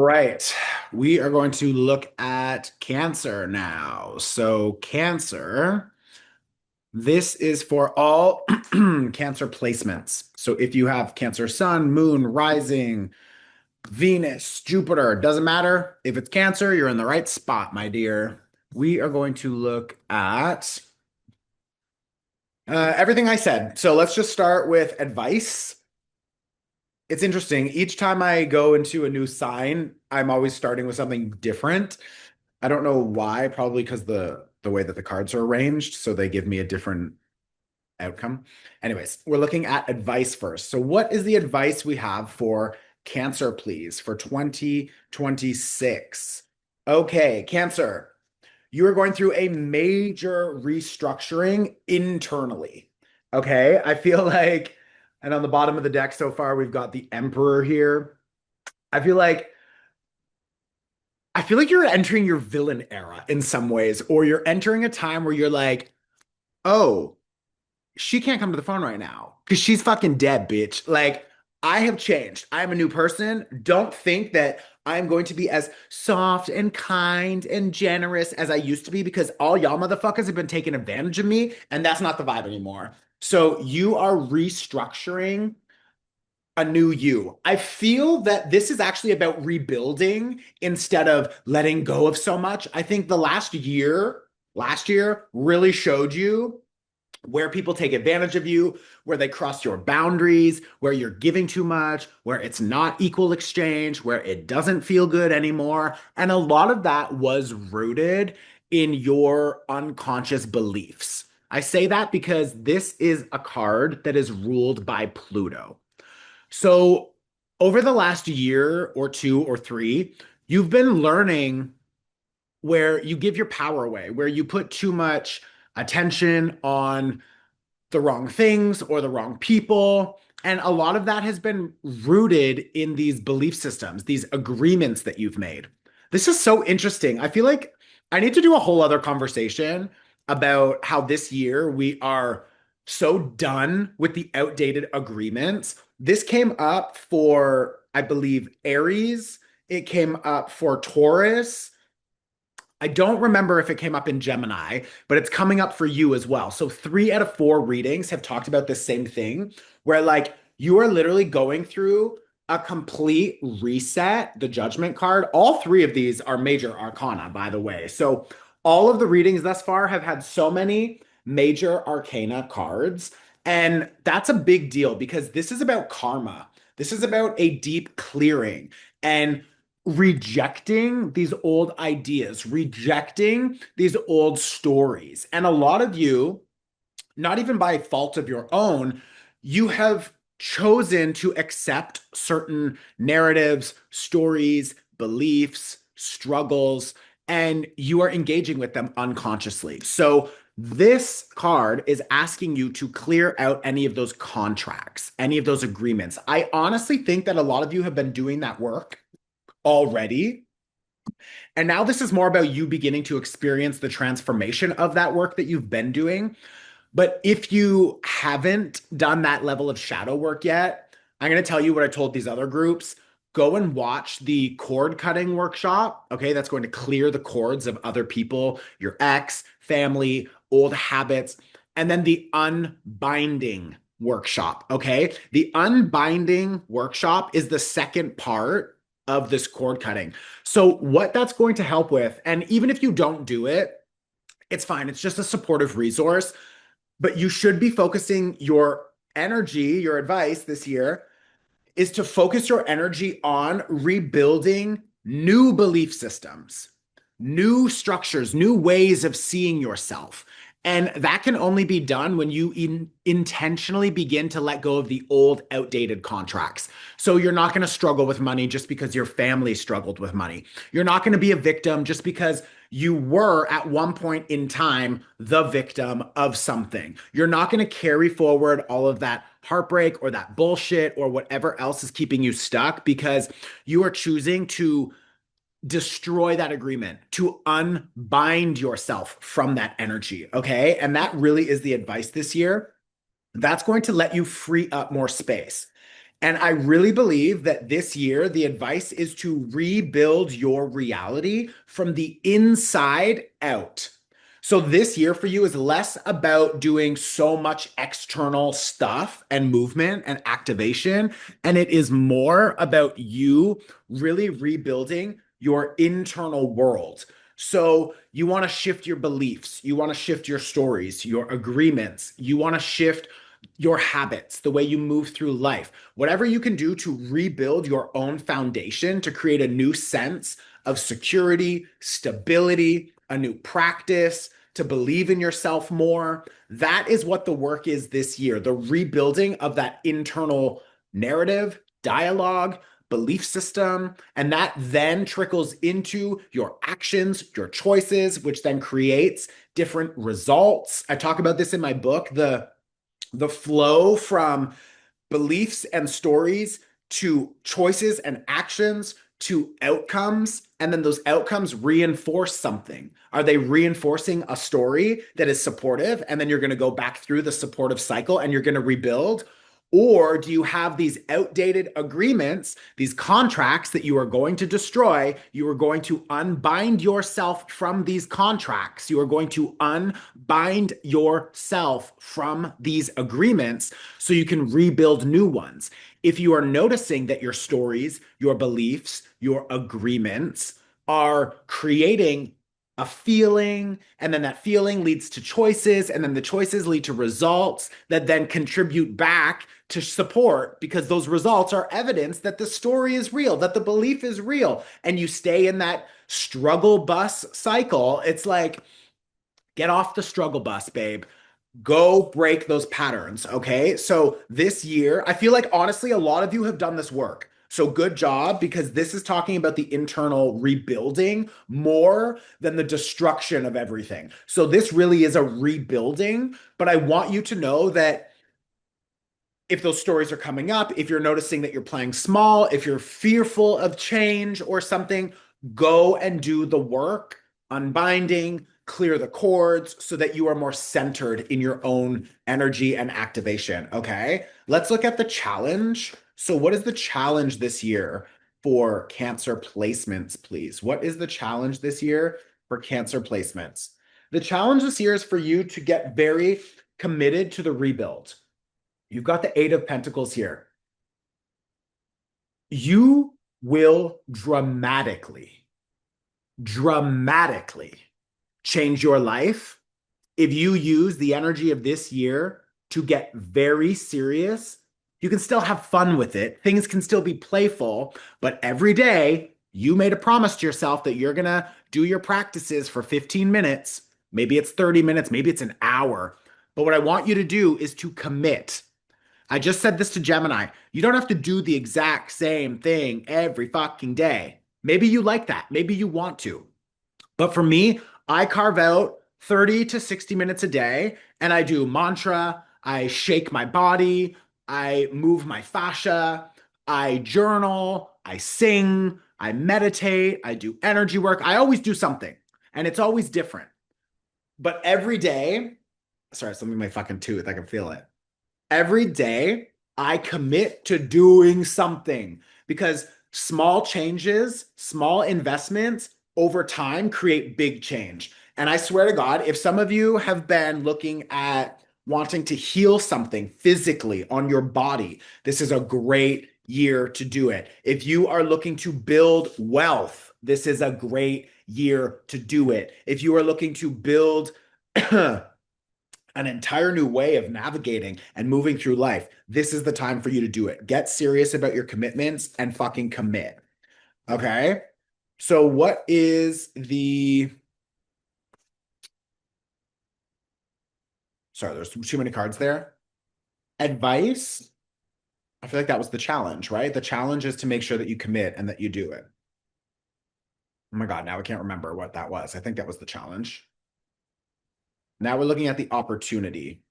right. We are going to look at Cancer now. So, Cancer, this is for all Cancer placements. So, if you have Cancer Sun, Moon, Rising, Venus, Jupiter, doesn't matter. If it's Cancer, you're in the right spot, my dear. We are going to look at everything I said. So, let's just start with advice. It's interesting. Each time I go into a new sign, I'm always starting with something different. I don't know why, probably because the way that the cards are arranged, so they give me a different outcome. Anyways, we're looking at advice first. So what is the advice we have for Cancer, please, for 2026? Okay, Cancer, you are going through a major restructuring internally. Okay, I feel like, and on the bottom of the deck so far, we've got the Emperor here. I feel like you're entering your villain era in some ways, or you're entering a time where you're like, oh, she can't come to the phone right now because she's fucking dead, bitch. Like, I have changed. I am a new person. Don't think that I'm going to be as soft and kind and generous as I used to be because all y'all motherfuckers have been taking advantage of me, and that's not the vibe anymore. So, you are restructuring a new you. I feel that this is actually about rebuilding instead of letting go of so much. I think the last year really showed you where people take advantage of you, where they cross your boundaries, where you're giving too much, where it's not equal exchange, where it doesn't feel good anymore. And a lot of that was rooted in your unconscious beliefs. I say that because this is a card that is ruled by Pluto. So, over the last year or two or three, you've been learning where you give your power away, where you put too much attention on the wrong things or the wrong people. And a lot of that has been rooted in these belief systems, these agreements that you've made. This is so interesting. I feel like I need to do a whole other conversation about how this year we are so done with the outdated agreements. This came up for, I believe, Aries. It came up for Taurus. I don't remember if it came up in Gemini, but it's coming up for you as well. So 3 out of 4 readings have talked about the same thing, where like you are literally going through a complete reset, the Judgment card. All 3 of these are major arcana, by the way. So all of the readings thus far have had so many major arcana cards. And that's a big deal because this is about karma. This is about a deep clearing. And rejecting these old ideas, rejecting these old stories. And a lot of you, not even by fault of your own, you have chosen to accept certain narratives, stories, beliefs, struggles, and you are engaging with them unconsciously. So, this card is asking you to clear out any of those contracts, any of those agreements. I honestly think that a lot of you have been doing that work already. And now this is more about you beginning to experience the transformation of that work that you've been doing. But if you haven't done that level of shadow work yet, I'm going to tell you what I told these other groups. Go and watch the cord cutting workshop. Okay. That's going to clear the cords of other people, your ex, family, old habits, and then the unbinding workshop. Okay. The unbinding workshop is the second part of this cord cutting. So, what that's going to help with, and even if you don't do it, it's fine. It's just a supportive resource, but you should be focusing your energy, your advice this year is to focus your energy on rebuilding new belief systems, new structures, new ways of seeing yourself. And that can only be done when you intentionally begin to let go of the old, outdated contracts. So you're not going to struggle with money just because your family struggled with money. You're not going to be a victim just because you were at one point in time the victim of something. You're not going to carry forward all of that heartbreak or that bullshit or whatever else is keeping you stuck because you are choosing to destroy that agreement, to unbind yourself from that energy. Okay. And that really is the advice this year. That's going to let you free up more space. And I really believe that this year, the advice is to rebuild your reality from the inside out. So this year for you is less about doing so much external stuff and movement and activation, and it is more about you really rebuilding your internal world. So you want to shift your beliefs, you want to shift your stories, your agreements, you want to shift your habits, the way you move through life, whatever you can do to rebuild your own foundation to create a new sense of security, stability, a new practice, to believe in yourself more. That is what the work is this year, the rebuilding of that internal narrative, dialogue, belief system. And that then trickles into your actions, your choices, which then creates different results. I talk about this in my book, the flow from beliefs and stories to choices and actions to outcomes. And then those outcomes reinforce something. Are they reinforcing a story that is supportive? And then you're going to go back through the supportive cycle and you're going to rebuild. Or do you have these outdated agreements, these contracts that you are going to destroy? You are going to unbind yourself from these contracts. You are going to unbind yourself from these agreements so you can rebuild new ones. If you are noticing that your stories, your beliefs, your agreements are creating a feeling, and then that feeling leads to choices, and then the choices lead to results that then contribute back to support because those results are evidence that the story is real, that the belief is real, and you stay in that struggle bus cycle. It's like, get off the struggle bus, babe. Go break those patterns. Okay. So this year, I feel like honestly, a lot of you have done this work. So good job because this is talking about the internal rebuilding more than the destruction of everything. So this really is a rebuilding, but I want you to know that if those stories are coming up, if you're noticing that you're playing small, if you're fearful of change or something, go and do the work, unbinding, clear the cords so that you are more centered in your own energy and activation. Okay, let's look at the challenge. So, what is the challenge this year for Cancer placements, please? What is the challenge this year for Cancer placements? The challenge this year is for you to get very committed to the rebuild. You've got the Eight of Pentacles here. You will dramatically change your life if you use the energy of this year to get very serious. You can still have fun with it. Things can still be playful, but every day you made a promise to yourself that you're going to do your practices for 15 minutes. Maybe it's 30 minutes, maybe it's an hour. But what I want you to do is to commit. I just said this to Gemini. You don't have to do the exact same thing every fucking day. Maybe you like that. Maybe you want to. But for me, I carve out 30 to 60 minutes a day and I do mantra, I shake my body, I move my fascia, I journal, I sing, I meditate, I do energy work. I always do something and it's always different. But every day, sorry, something in my fucking tooth, I can feel it. Every day, I commit to doing something because small changes, small investments over time create big change. And I swear to God, if some of you have been looking at wanting to heal something physically on your body, this is a great year to do it. If you are looking to build wealth, this is a great year to do it. If you are looking to build an entire new way of navigating and moving through life, this is the time for you to do it. Get serious about your commitments and fucking commit. Okay? So what is the... Sorry, there's too many cards there. Advice? I feel like that was the challenge, right? The challenge is to make sure that you commit and that you do it. Oh my God, now I can't remember what that was. I think that was the challenge. Now we're looking at the opportunity.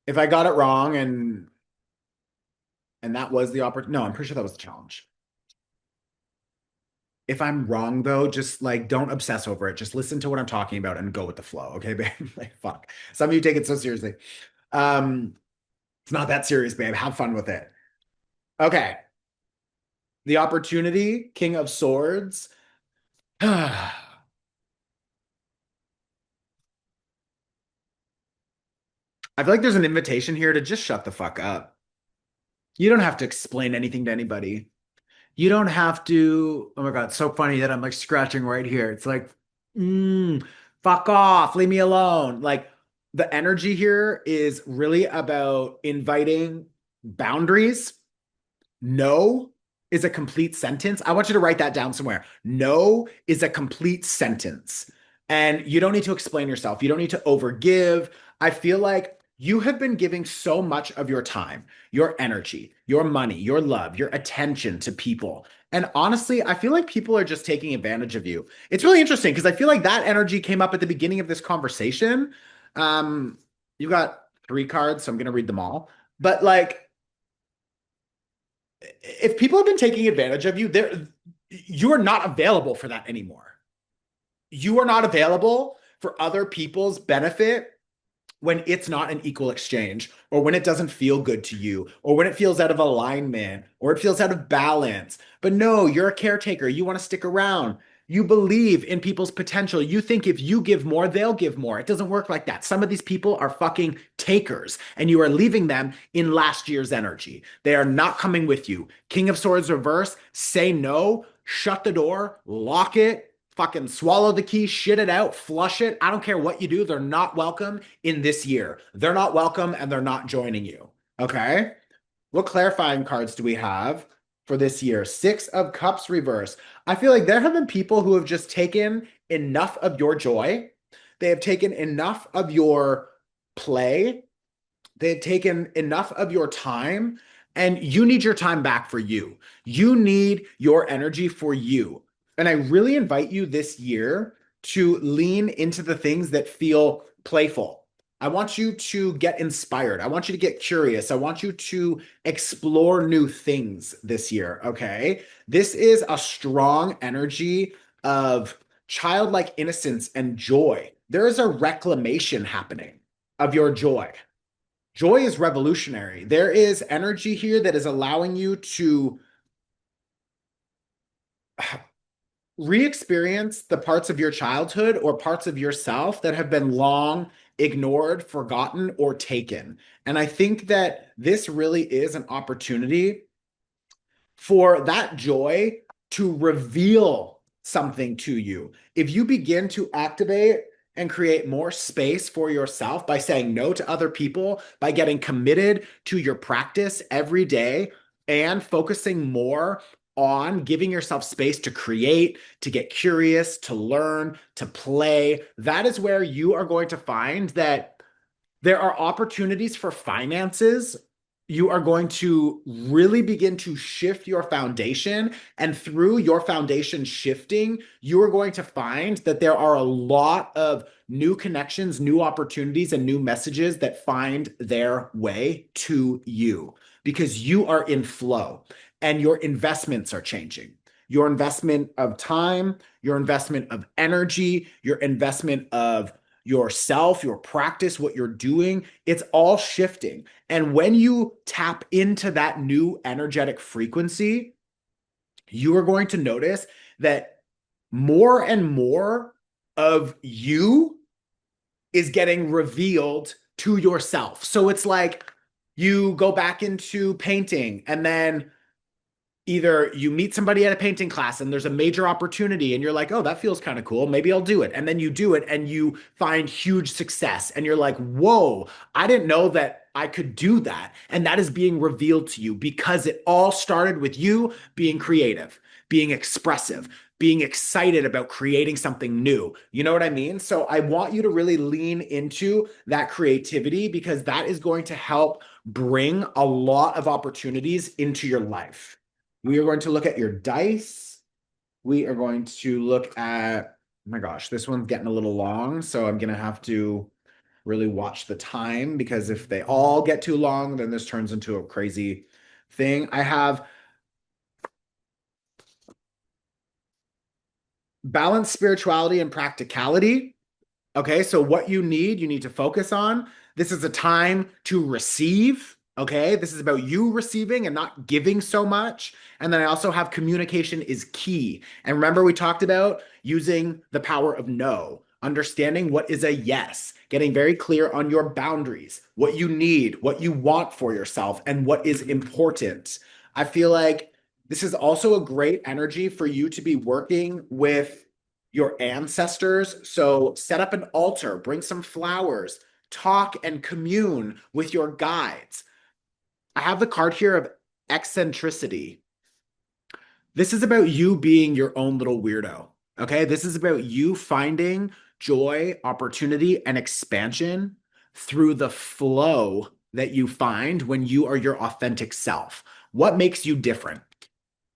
If I got it wrong and that was the opportunity, no, I'm pretty sure that was the challenge. If I'm wrong though, just like don't obsess over it. Just listen to what I'm talking about and go with the flow. Okay, babe? Like fuck. Some of you take it so seriously. Um, It's not that serious, babe. Have fun with it. Okay. The opportunity, King of Swords. I feel like there's an invitation here to just shut the fuck up. You don't have to explain anything to anybody. You don't have to. Oh my God, it's so funny that I'm like scratching right here. It's like, mm, fuck off, leave me alone. Like the energy here is really about inviting boundaries. No is a complete sentence. I want you to write that down somewhere. No is a complete sentence. And you don't need to explain yourself. You don't need to overgive. I feel like you have been giving so much of your time, your energy, your money, your love, your attention to people. And honestly, I feel like people are just taking advantage of you. It's really interesting because I feel like that energy came up at the beginning of this conversation. Um, you got three cards, so I'm going to read them all. But like, if people have been taking advantage of you, you are not available for that anymore. You are not available for other people's benefit when it's not an equal exchange, or when it doesn't feel good to you, or when it feels out of alignment, or it feels out of balance. But no, you're a caretaker. You want to stick around. You believe in people's potential. You think if you give more, they'll give more. It doesn't work like that. Some of these people are fucking takers, and you are leaving them in last year's energy. They are not coming with you. King of Swords reverse, say no, shut the door, lock it, fucking swallow the key, shit it out, flush it. I don't care what you do. They're not welcome in this year. They're not welcome and they're not joining you. Okay. What clarifying cards do we have for this year? Six of Cups reverse. I feel like there have been people who have just taken enough of your joy. They have taken enough of your play. They've taken enough of your time, and you need your time back for you. You need your energy for you. And I really invite you this year to lean into the things that feel playful. I want you to get inspired. I want you to get curious. I want you to explore new things this year. Okay. This is a strong energy of childlike innocence and joy. There is a reclamation happening of your joy. Joy is revolutionary. There is energy here that is allowing you to re-experience the parts of your childhood or parts of yourself that have been long ignored, forgotten, or taken. And I think that this really is an opportunity for that joy to reveal something to you. If you begin to activate and create more space for yourself by saying no to other people, by getting committed to your practice every day, and focusing more on giving yourself space to create, to get curious, to learn, to play, that is where you are going to find that there are opportunities for finances. You are going to really begin to shift your foundation. And through your foundation shifting, you are going to find that there are a lot of new connections, new opportunities, and new messages that find their way to you because you are in flow and your investments are changing. Your investment of time, your investment of energy, your investment of yourself, your practice, what you're doing, it's all shifting. And when you tap into that new energetic frequency, you are going to notice that more and more of you is getting revealed to yourself. So it's like you go back into painting and then either you meet somebody at a painting class and there's a major opportunity and you're like, oh, that feels kind of cool. Maybe I'll do it. And then you do it and you find huge success and you're like, whoa, I didn't know that I could do that. And that is being revealed to you because it all started with you being creative, being expressive, being excited about creating something new. You know what I mean? So I want you to really lean into that creativity because that is going to help bring a lot of opportunities into your life. We are going to look at your dice. We are going to look at, oh my gosh, this one's getting a little long, so I'm going to have to really watch the time because if they all get too long, then this turns into a crazy thing. I have balanced spirituality and practicality. Okay, so what you need to focus on. This is a time to receive. Okay, this is about you receiving and not giving so much. And then I also have communication is key. And remember, we talked about using the power of no, understanding what is a yes, getting very clear on your boundaries, what you need, what you want for yourself, and what is important. I feel like this is also a great energy for you to be working with your ancestors. So set up an altar, bring some flowers, talk and commune with your guides. I have the card here of eccentricity. This is about you being your own little weirdo. Okay. This is about you finding joy, opportunity, and expansion through the flow that you find when you are your authentic self. What makes you different?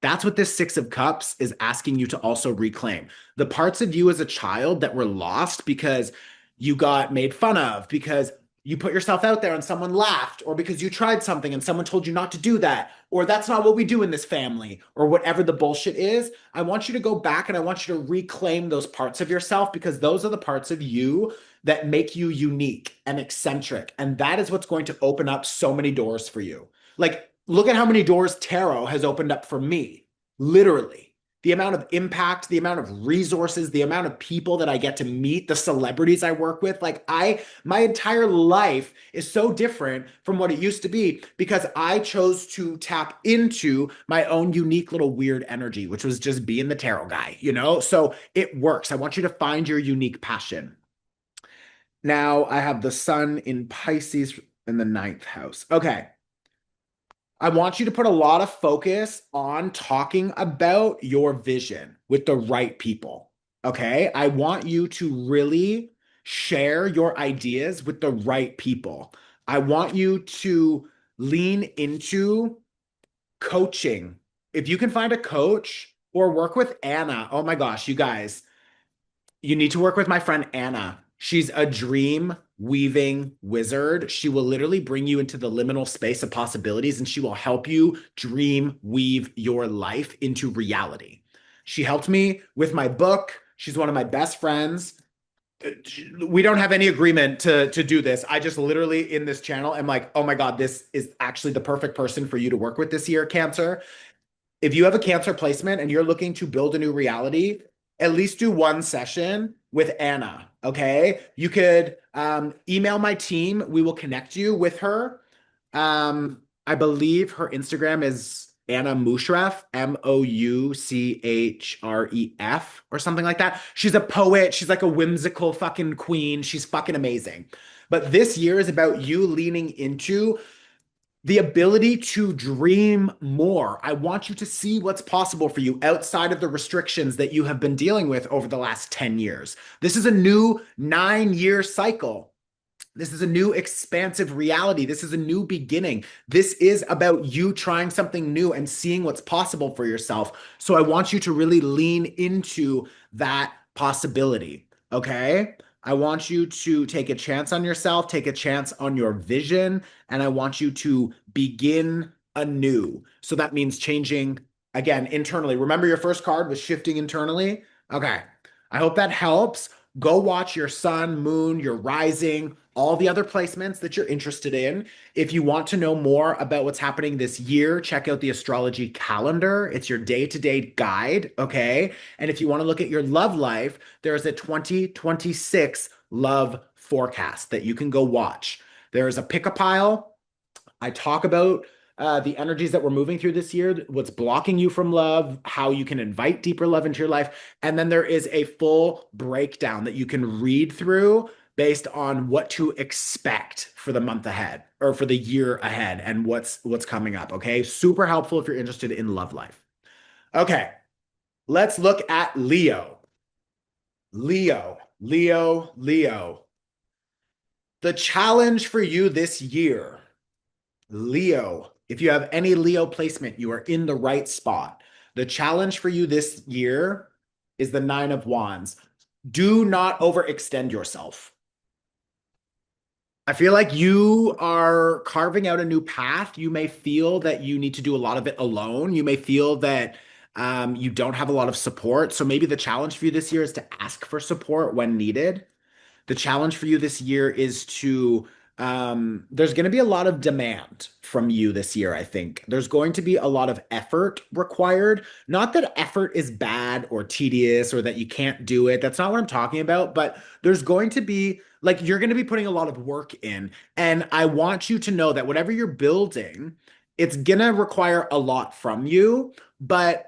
That's what this Six of Cups is asking you to also reclaim. The parts of you as a child that were lost because you got made fun of, because you put yourself out there and someone laughed, or because you tried something and someone told you not to do that, or that's not what we do in this family, or whatever the bullshit is. I want you to go back and I want you to reclaim those parts of yourself because those are the parts of you that make you unique and eccentric. And that is what's going to open up so many doors for you. Like, look at how many doors tarot has opened up for me. Literally. The amount of impact, the amount of resources, the amount of people that I get to meet, the celebrities I work with. My entire life is so different from what it used to be because I chose to tap into my own unique little weird energy, which was just being the tarot guy, you know? So it works. I want you to find your unique passion. Now I have the sun in Pisces in the ninth house. Okay. I want you to put a lot of focus on talking about your vision with the right people. Okay. I want you to really share your ideas with the right people. I want you to lean into coaching. If you can find a coach or work with Anna, oh my gosh, you guys, you need to work with my friend Anna. She's a dream weaving wizard. She will literally bring you into the liminal space of possibilities and she will help you dream weave your life into reality. She helped me with my book. She's one of my best friends. We don't have any agreement to do this. I just literally in this channel am like, oh my God, this is actually the perfect person for you to work with this year, Cancer. If you have a Cancer placement and you're looking to build a new reality, at least do one session with Anna. Okay. You could email my team. We will connect you with her. I believe her Instagram is Anna Mushref, Mouchref, or something like that. She's a poet. She's like a whimsical fucking queen. She's fucking amazing. But this year is about you leaning into the ability to dream more. I want you to see what's possible for you outside of the restrictions that you have been dealing with over the last 10 years. This is a new 9-year cycle. This is a new expansive reality. This is a new beginning. This is about you trying something new and seeing what's possible for yourself. So I want you to really lean into that possibility. Okay. I want you to take a chance on yourself, take a chance on your vision, and I want you to begin anew. So that means changing again internally. Remember, your first card was shifting internally. Okay. I hope that helps. Go watch your sun, moon, your rising, all the other placements that you're interested in. If you want to know more about what's happening this year, check out the astrology calendar. It's your day-to-day guide, okay? And if you want to look at your love life, there's a 2026 love forecast that you can go watch. There's a pick-a-pile. I talk about the energies that we're moving through this year, what's blocking you from love, how you can invite deeper love into your life. And then there is a full breakdown that you can read through based on what to expect for the month ahead or for the year ahead and what's coming up. Okay. Super helpful if you're interested in love life. Okay. Let's look at Leo. Leo. The challenge for you this year, Leo, if you have any Leo placement, you are in the right spot. The challenge for you this year is the Nine of Wands. Do not overextend yourself. I feel like you are carving out a new path. You may feel that you need to do a lot of it alone. You may feel that you don't have a lot of support. So maybe the challenge for you this year is to ask for support when needed. The challenge for you this year is to There's going to be a lot of demand from you this year, I think. There's going to be a lot of effort required. Not that effort is bad or tedious or that you can't do it. That's not what I'm talking about, but there's going to be like you're going to be putting a lot of work in. And I want you to know that whatever you're building, it's going to require a lot from you, but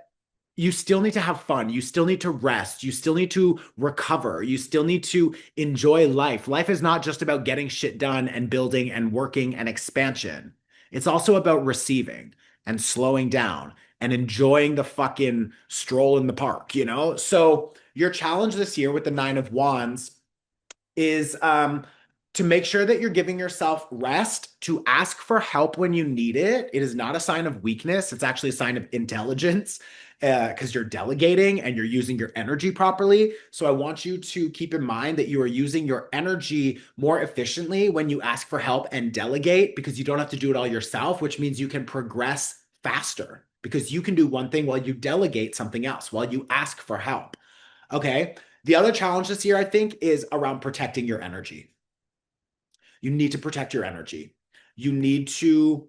you still need to have fun. You still need to rest. You still need to recover. You still need to enjoy life. Life is not just about getting shit done and building and working and expansion. It's also about receiving and slowing down and enjoying the fucking stroll in the park, you know? So, your challenge this year with the Nine of Wands is to make sure that you're giving yourself rest, to ask for help when you need it. It is not a sign of weakness. It's actually a sign of intelligence because you're delegating and you're using your energy properly. So I want you to keep in mind that you are using your energy more efficiently when you ask for help and delegate because you don't have to do it all yourself, which means you can progress faster because you can do one thing while you delegate something else, while you ask for help. Okay. The other challenge this year, I think, is around protecting your energy. You need to protect your energy. You need to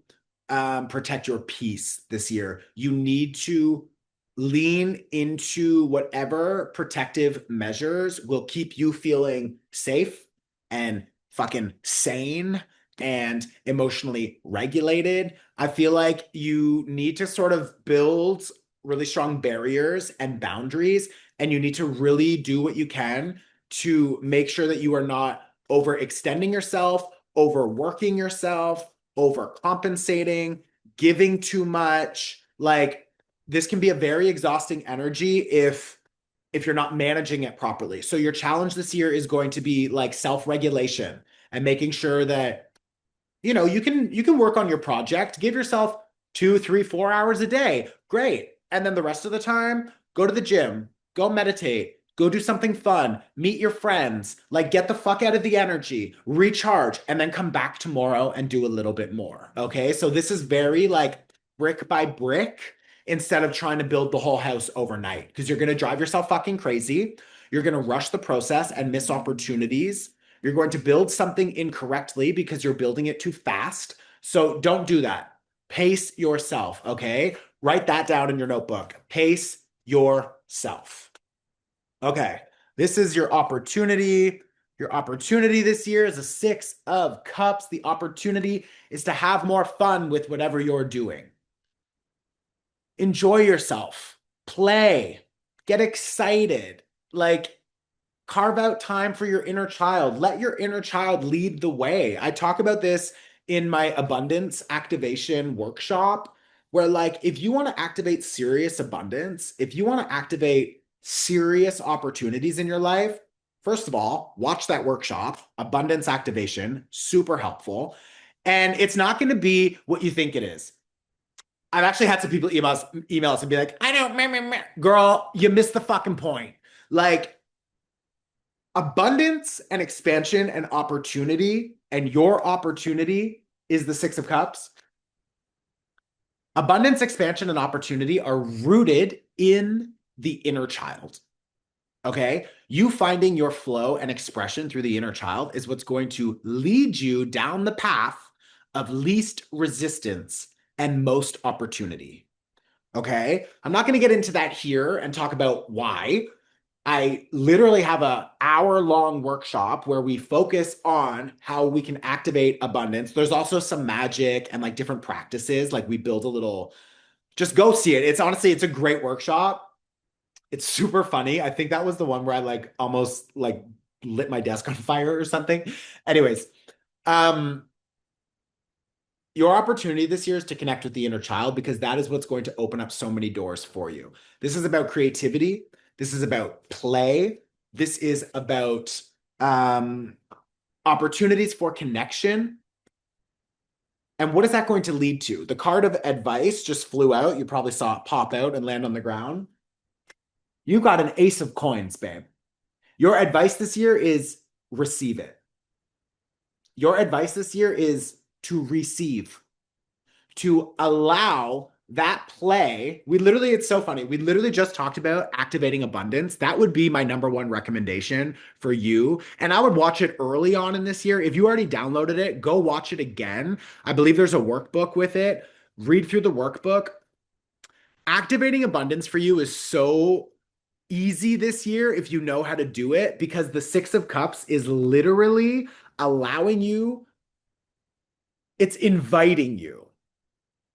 protect your peace this year. You need to lean into whatever protective measures will keep you feeling safe and fucking sane and emotionally regulated. I feel like you need to sort of build really strong barriers and boundaries, and you need to really do what you can to make sure that you are not overextending yourself, overworking yourself, overcompensating, giving too much. Like this can be a very exhausting energy if you're not managing it properly. So your challenge this year is going to be like self-regulation and making sure that you can work on your project, give yourself 2, 3, 4 hours a day. Great. And then the rest of the time, go to the gym, go meditate, go do something fun, meet your friends, like get the fuck out of the energy, recharge, and then come back tomorrow and do a little bit more. Okay. So this is very like brick by brick instead of trying to build the whole house overnight because you're going to drive yourself fucking crazy. You're going to rush the process and miss opportunities. You're going to build something incorrectly because you're building it too fast. So don't do that. Pace yourself, okay? Write that down in your notebook. Pace yourself. Okay, this is your opportunity. Your opportunity this year is a Six of Cups. The opportunity is to have more fun with whatever you're doing. Enjoy yourself, play, get excited. Like, carve out time for your inner child. Let your inner child lead the way. I talk about this in my abundance activation workshop, where, like, if you want to activate serious abundance, if you want to activate serious opportunities in your life, first of all, watch that workshop, abundance activation, super helpful. And it's not going to be what you think it is. I've actually had some people email us and be like, I don't, meh, meh, meh. Girl, you missed the fucking point. Like, abundance and expansion and opportunity, and your opportunity is the Six of Cups. Abundance, expansion, and opportunity are rooted in the inner child. Okay. You finding your flow and expression through the inner child is what's going to lead you down the path of least resistance and most opportunity. Okay. I'm not going to get into that here and talk about why. I literally have an hour-long workshop where we focus on how we can activate abundance. There's also some magic and like different practices. Like we build a little, just go see it. It's honestly, it's a great workshop. It's super funny. I think that was the one where I like almost like lit my desk on fire or something. Anyways, um, your opportunity this year is to connect with the inner child because that is what's going to open up so many doors for you. This is about creativity. This is about play. This is about opportunities for connection. And what is that going to lead to? The card of advice just flew out. You probably saw it pop out and land on the ground. You got an ace of coins, babe. Your advice this year is receive it. Your advice this year is to receive, to allow that play, we literally, it's so funny. We literally just talked about activating abundance. That would be my number one recommendation for you. And I would watch it early on in this year. If you already downloaded it, go watch it again. I believe there's a workbook with it. Read through the workbook. Activating abundance for you is so easy this year if you know how to do it because the Six of Cups is literally allowing you, it's inviting you.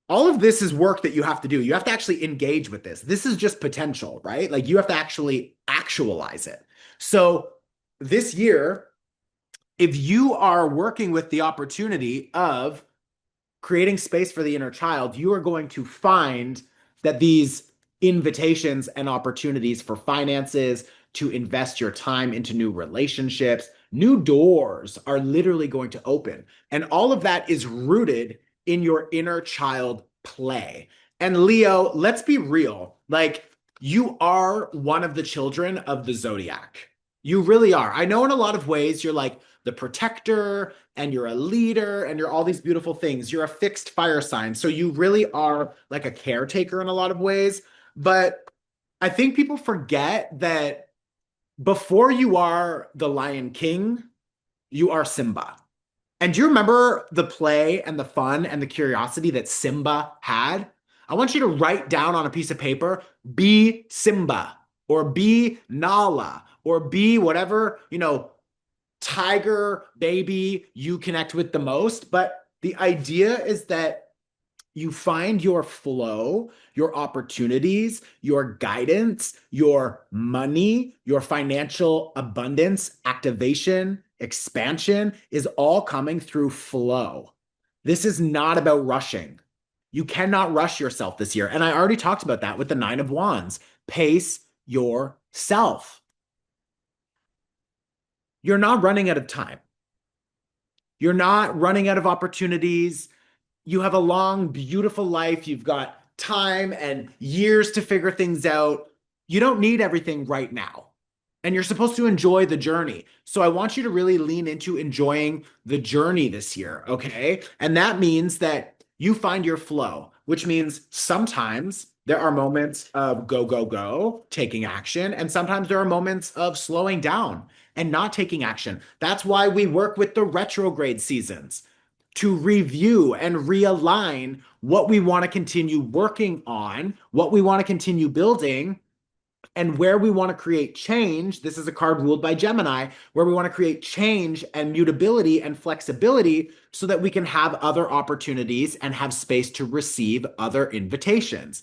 All of this is work that you have to do. You have to actually engage with this. This is just potential, right? Like you have to actually actualize it. So this year, if you are working with the opportunity of creating space for the inner child, you are going to find that these invitations and opportunities for finances, to invest your time into new relationships, new doors are literally going to open. And all of that is rooted in your inner child play. And Leo, let's be real. Like, you are one of the children of the Zodiac. You really are. I know in a lot of ways you're like the protector and you're a leader and you're all these beautiful things. You're a fixed fire sign. So you really are like a caretaker in a lot of ways. But I think people forget that before you are the Lion King, you are Simba. And do you remember the play and the fun and the curiosity that Simba had? I want you to write down on a piece of paper, be Simba or be Nala or be whatever, tiger baby you connect with the most. But the idea is that you find your flow, your opportunities, your guidance, your money, your financial abundance, activation, expansion is all coming through flow. This is not about rushing. You cannot rush yourself this year. And I already talked about that with the Nine of Wands. Pace yourself. You're not running out of time. You're not running out of opportunities. You have a long, beautiful life. You've got time and years to figure things out. You don't need everything right now. And you're supposed to enjoy the journey. So I want you to really lean into enjoying the journey this year, okay? And that means that you find your flow, which means sometimes there are moments of go, go, go, taking action. And sometimes there are moments of slowing down and not taking action. That's why we work with the retrograde seasons to review and realign what we want to continue working on, what we want to continue building, and where we want to create change. This is a card ruled by Gemini, where we want to create change and mutability and flexibility so that we can have other opportunities and have space to receive other invitations.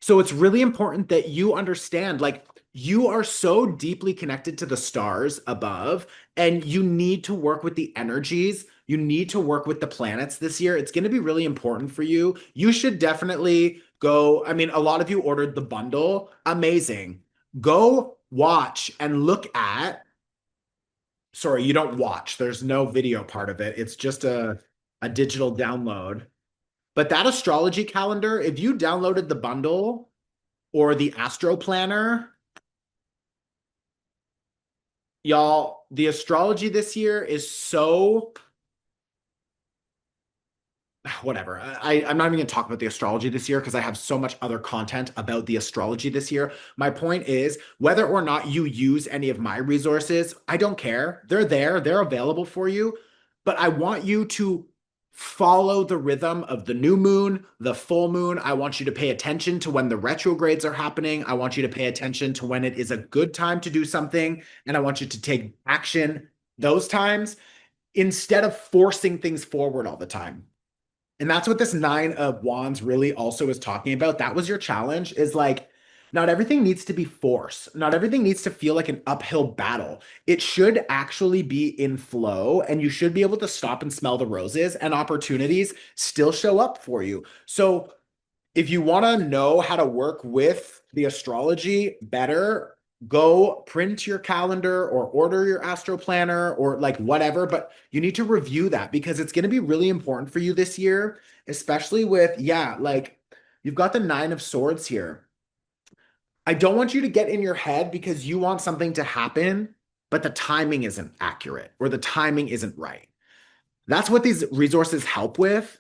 So it's really important that you understand, like, you are so deeply connected to the stars above, and you need to work with the energies. You need to work with the planets this year. It's going to be really important for you. You should definitely go. I mean, a lot of you ordered the bundle. Amazing. Go watch and look at. Sorry, you don't watch. There's no video part of it. It's just a digital download. But that astrology calendar, if you downloaded the bundle or the astro planner, y'all, the astrology this year is so whatever. I'm not even going to talk about the astrology this year because I have so much other content about the astrology this year. My point is, whether or not you use any of my resources, I don't care. They're there, they're available for you. But I want you to follow the rhythm of the new moon, the full moon. I want you to pay attention to when the retrogrades are happening. I want you to pay attention to when it is a good time to do something. And I want you to take action those times instead of forcing things forward all the time. And that's what this Nine of Wands really also is talking about. That was your challenge, is like, not everything needs to be forced. Not everything needs to feel like an uphill battle. It should actually be in flow, and you should be able to stop and smell the roses, and opportunities still show up for you. So if you want to know how to work with the astrology better, go print your calendar or order your astro planner or like whatever, but you need to review that because it's going to be really important for you this year, especially with, yeah, like you've got the Nine of Swords here. I don't want you to get in your head because you want something to happen, but the timing isn't accurate or the timing isn't right. That's what these resources help with.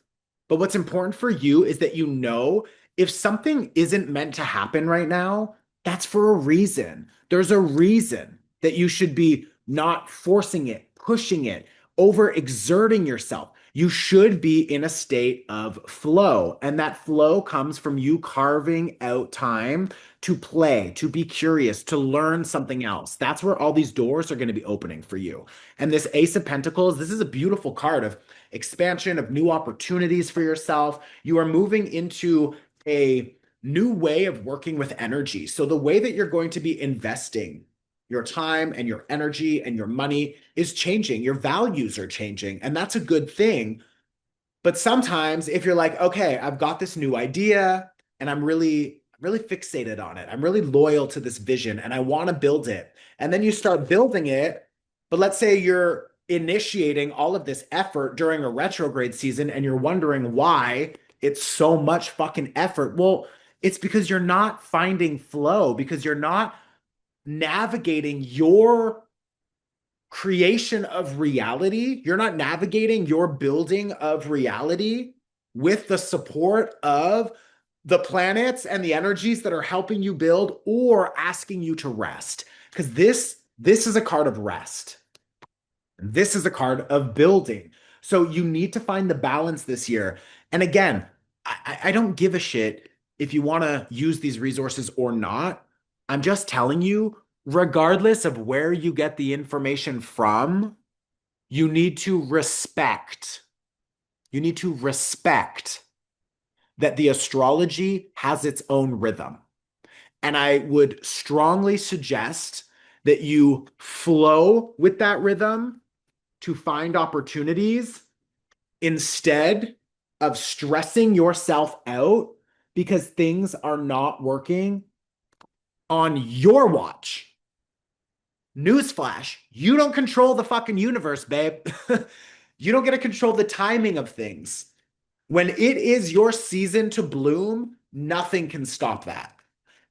But what's important for you is that you know if something isn't meant to happen right now, that's for a reason. There's a reason that you should be not forcing it, pushing it, overexerting yourself. You should be in a state of flow. And that flow comes from you carving out time to play, to be curious, to learn something else. That's where all these doors are going to be opening for you. And this Ace of Pentacles, this is a beautiful card of expansion, of new opportunities for yourself. You are moving into a new way of working with energy. So the way that you're going to be investing your time and your energy and your money is changing. Your values are changing, and that's a good thing. But sometimes if you're like, okay, I've got this new idea and I'm really fixated on it. I'm really loyal to this vision and I want to build it. And then you start building it, but let's say you're initiating all of this effort during a retrograde season and you're wondering why it's so much fucking effort. Well, it's because you're not finding flow, because you're not navigating your creation of reality. You're not navigating your building of reality with the support of the planets and the energies that are helping you build or asking you to rest. Because this is a card of rest. This is a card of building. So you need to find the balance this year. And again, I don't give a shit if you want to use these resources or not. I'm just telling you, regardless of where you get the information from, you need to respect. You need to respect that the astrology has its own rhythm. And I would strongly suggest that you flow with that rhythm to find opportunities instead of stressing yourself out because things are not working on your watch. Newsflash, you don't control the fucking universe, babe. You don't get to control the timing of things. When it is your season to bloom, nothing can stop that.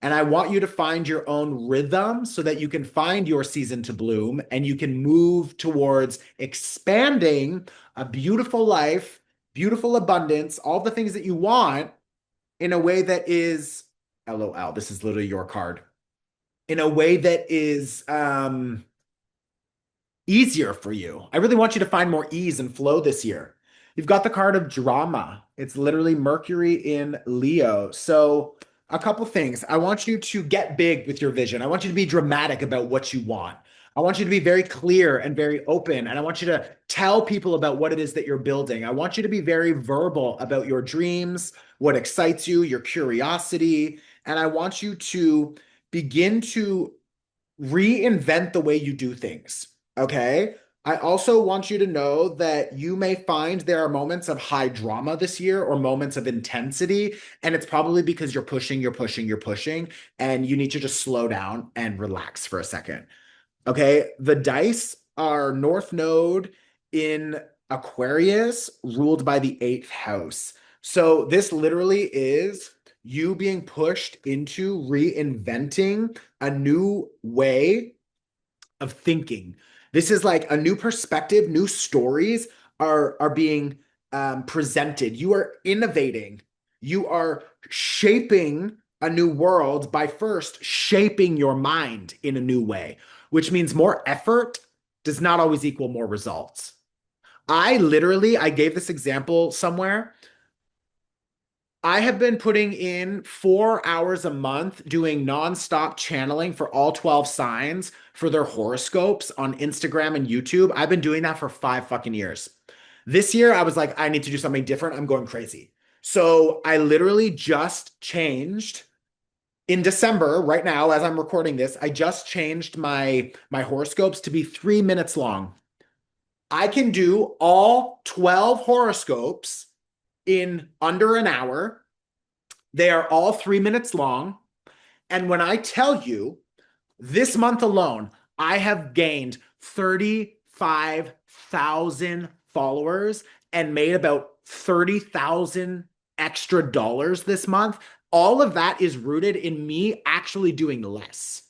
And I want you to find your own rhythm so that you can find your season to bloom and you can move towards expanding a beautiful life, beautiful abundance, all the things that you want in a way that is, LOL, this is literally your card, in a way that is easier for you. I really want you to find more ease and flow this year. You've got the card of drama. It's literally Mercury in Leo. So a couple things. I want you to get big with your vision. I want you to be dramatic about what you want. I want you to be very clear and very open. And I want you to tell people about what it is that you're building. I want you to be very verbal about your dreams, what excites you, your curiosity. And I want you to begin to reinvent the way you do things. Okay. I also want you to know that you may find there are moments of high drama this year or moments of intensity. And it's probably because you're pushing, and you need to just slow down and relax for a second. Okay. The dice are North Node in Aquarius, ruled by the eighth house. So this literally is you being pushed into reinventing a new way of thinking. This is like a new perspective, new stories are being presented. You are innovating. You are shaping a new world by first shaping your mind in a new way, which means more effort does not always equal more results. I gave this example somewhere. I have been putting in 4 hours a month doing nonstop channeling for all 12 signs for their horoscopes on Instagram and YouTube. I've been doing that for 5 fucking years. This year, I was like, I need to do something different. I'm going crazy. So I literally just changed in December, right now, as I'm recording this, I just changed my horoscopes to be 3 minutes long. I can do all 12 horoscopes in under an hour. They are all 3 minutes long. And when I tell you, this month alone, I have gained 35,000 followers and made about 30,000 extra dollars this month. All of that is rooted in me actually doing less.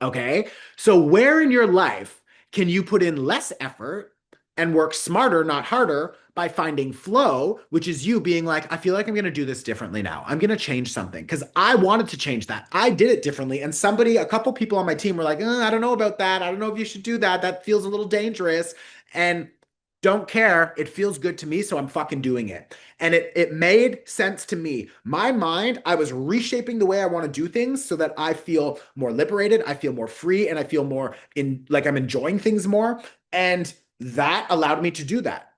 Okay. So where in your life can you put in less effort and work smarter, not harder, by finding flow, which is you being like, I feel like I'm going to do this differently now. I'm going to change something because I wanted to change that. I did it differently. And a couple people on my team were like, I don't know about that. I don't know if you should do that. That feels a little dangerous. And don't care. It feels good to me, so I'm fucking doing it. And it made sense to me. My mind, I was reshaping the way I want to do things so that I feel more liberated, I feel more free, and I feel more in like I'm enjoying things more. And that allowed me to do that.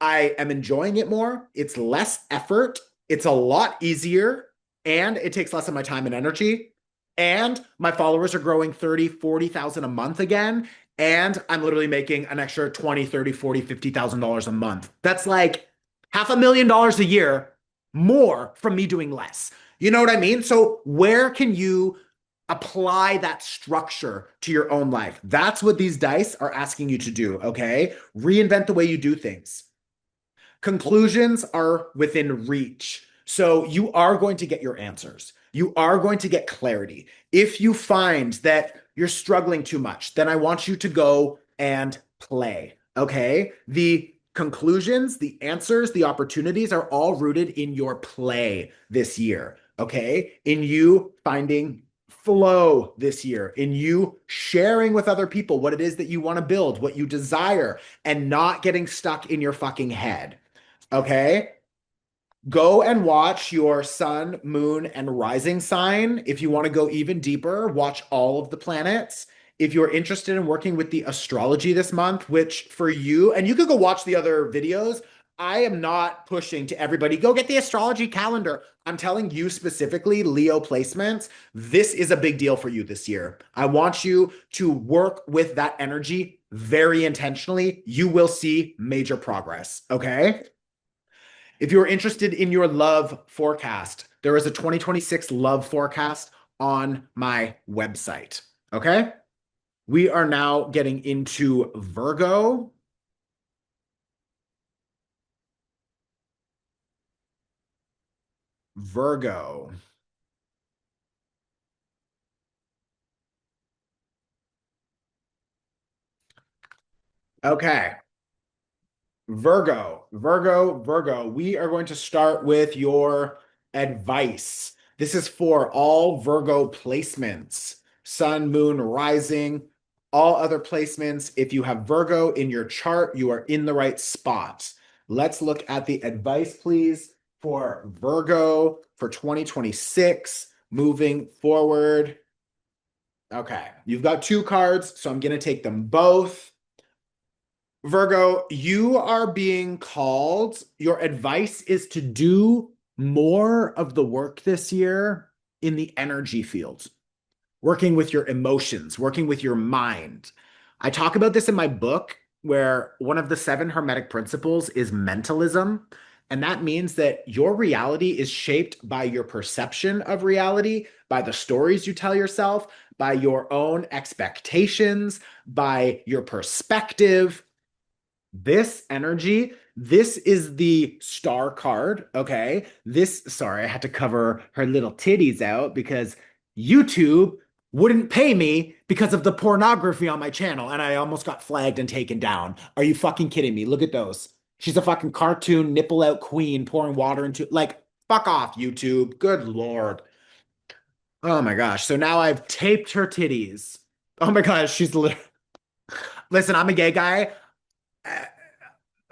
I am enjoying it more. It's less effort. It's a lot easier, and it takes less of my time and energy. And my followers are growing 30, 40,000 a month again. And I'm literally making an extra 20, 30, 40, $50,000 a month. That's like $500,000 a year more from me doing less. You know what I mean? So where can you apply that structure to your own life? That's what these dice are asking you to do, okay? Reinvent the way you do things. Conclusions are within reach. So you are going to get your answers. You are going to get clarity. If you find that you're struggling too much, then I want you to go and play. Okay. The conclusions, the answers, the opportunities are all rooted in your play this year. Okay. In you finding flow this year, in you sharing with other people what it is that you want to build, what you desire, and not getting stuck in your fucking head. Okay. Go and watch your sun, moon, and rising sign. If you want to go even deeper, watch all of the planets. If you're interested in working with the astrology this month, which for you, and you could go watch the other videos, I am not pushing to everybody, go get the astrology calendar. I'm telling you specifically, Leo placements, this is a big deal for you this year. I want you to work with that energy very intentionally. You will see major progress. Okay. If you're interested in your love forecast, there is a 2026 love forecast on my website. Okay. We are now getting into Virgo. Virgo. Okay. Virgo. We are going to start with your advice. This is for all Virgo placements, sun, moon, rising, all other placements. If you have Virgo in your chart, you are in the right spot. Let's look at the advice, please, for Virgo for 2026, moving forward. Okay, you've got two cards, so I'm going to take them both. Virgo, you are being called. Your advice is to do more of the work this year in the energy field, working with your emotions, working with your mind. I talk about this in my book, where one of the seven hermetic principles is mentalism. And that means that your reality is shaped by your perception of reality, by the stories you tell yourself, by your own expectations, by your perspective. This energy, this is the star card, okay? Sorry, I had to cover her little titties out because YouTube wouldn't pay me because of the pornography on my channel, and I almost got flagged and taken down. Are you fucking kidding me? Look at those. She's a fucking cartoon nipple out queen pouring water into, like, fuck off, YouTube. Good Lord. Oh my gosh. So now I've taped her titties. Oh my gosh, she's listen, I'm a gay guy.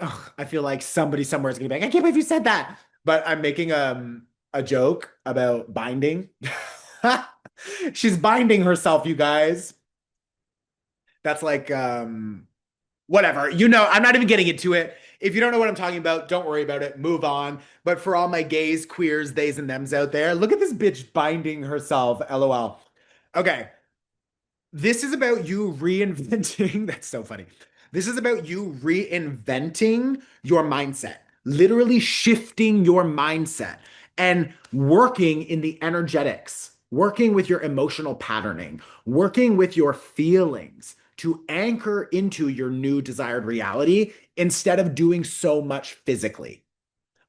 Ugh, I feel like somebody somewhere is gonna be like, I can't believe you said that. But I'm making a joke about binding. She's binding herself, you guys. That's like whatever. You know, I'm not even getting into it. If you don't know what I'm talking about, don't worry about it. Move on. But for all my gays, queers, theys, and thems out there, look at this bitch binding herself. LOL. Okay. This is about you reinventing. That's so funny. This is about you reinventing your mindset, literally shifting your mindset and working in the energetics, working with your emotional patterning, working with your feelings to anchor into your new desired reality instead of doing so much physically.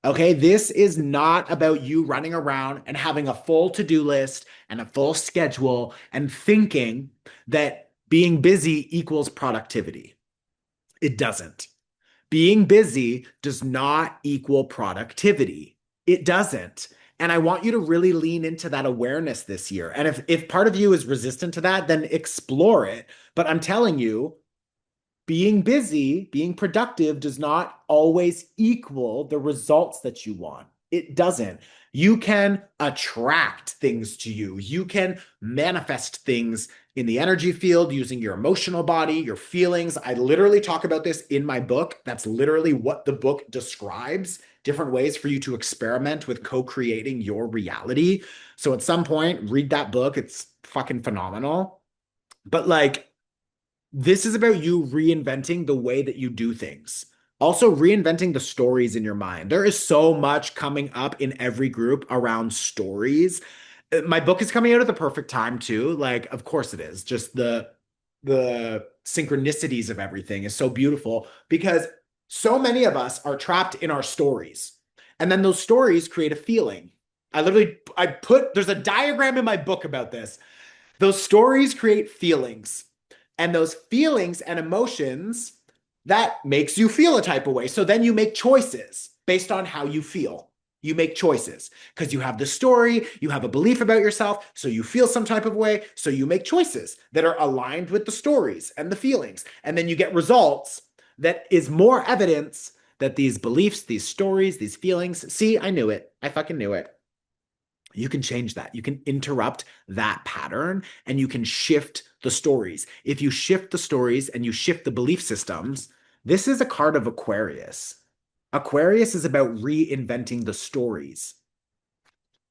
Okay, this is not about you running around and having a full to-do list and a full schedule and thinking that being busy equals productivity. It doesn't. Being busy does not equal productivity. It doesn't. And I want you to really lean into that awareness this year. And if part of you is resistant to that, then explore it. But I'm telling you, being busy, being productive does not always equal the results that you want. It doesn't. You can attract things to you. You can manifest things in the energy field using your emotional body, your feelings. I literally talk about this in my book. That's literally what the book describes, different ways for you to experiment with co-creating your reality. So at some point, read that book. It's fucking phenomenal. But like, this is about you reinventing the way that you do things. Also, reinventing the stories in your mind. There is so much coming up in every group around stories. My book is coming out at the perfect time too. Like, of course it is. Just the synchronicities of everything is so beautiful because so many of us are trapped in our stories. And then those stories create a feeling. There's a diagram in my book about this. Those stories create feelings, and those feelings and emotions that makes you feel a type of way. So then you make choices based on how you feel. You make choices because you have the story, you have a belief about yourself, so you feel some type of way. So you make choices that are aligned with the stories and the feelings. And then you get results that is more evidence that these beliefs, these stories, these feelings, see, I knew it. I fucking knew it. You can change that. You can interrupt that pattern and you can shift the stories. If you shift the stories and you shift the belief systems, this is a card of Aquarius. Aquarius is about reinventing the stories.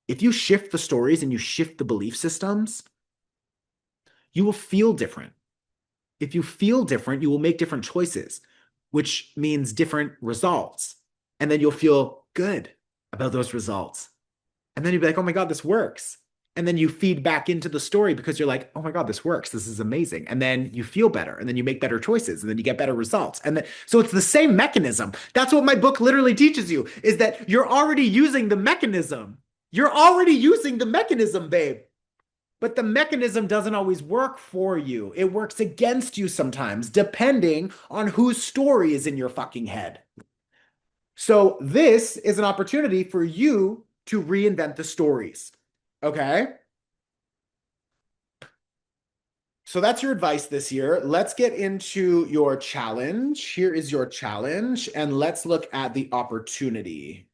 If you shift the stories and you shift the belief systems, you will feel different. If you feel different, you will make different choices, which means different results. And then you'll feel good about those results. And then you'll be like, oh my God, this works. And then you feed back into the story because you're like, oh my God, this works. This is amazing. And then you feel better and then you make better choices and then you get better results. And then, so it's the same mechanism. That's what my book literally teaches you is that you're already using the mechanism. You're already using the mechanism, babe. But the mechanism doesn't always work for you. It works against you sometimes, depending on whose story is in your fucking head. So this is an opportunity for you to reinvent the stories. Okay? So that's your advice this year. Let's get into your challenge. Here is your challenge, and let's look at the opportunity.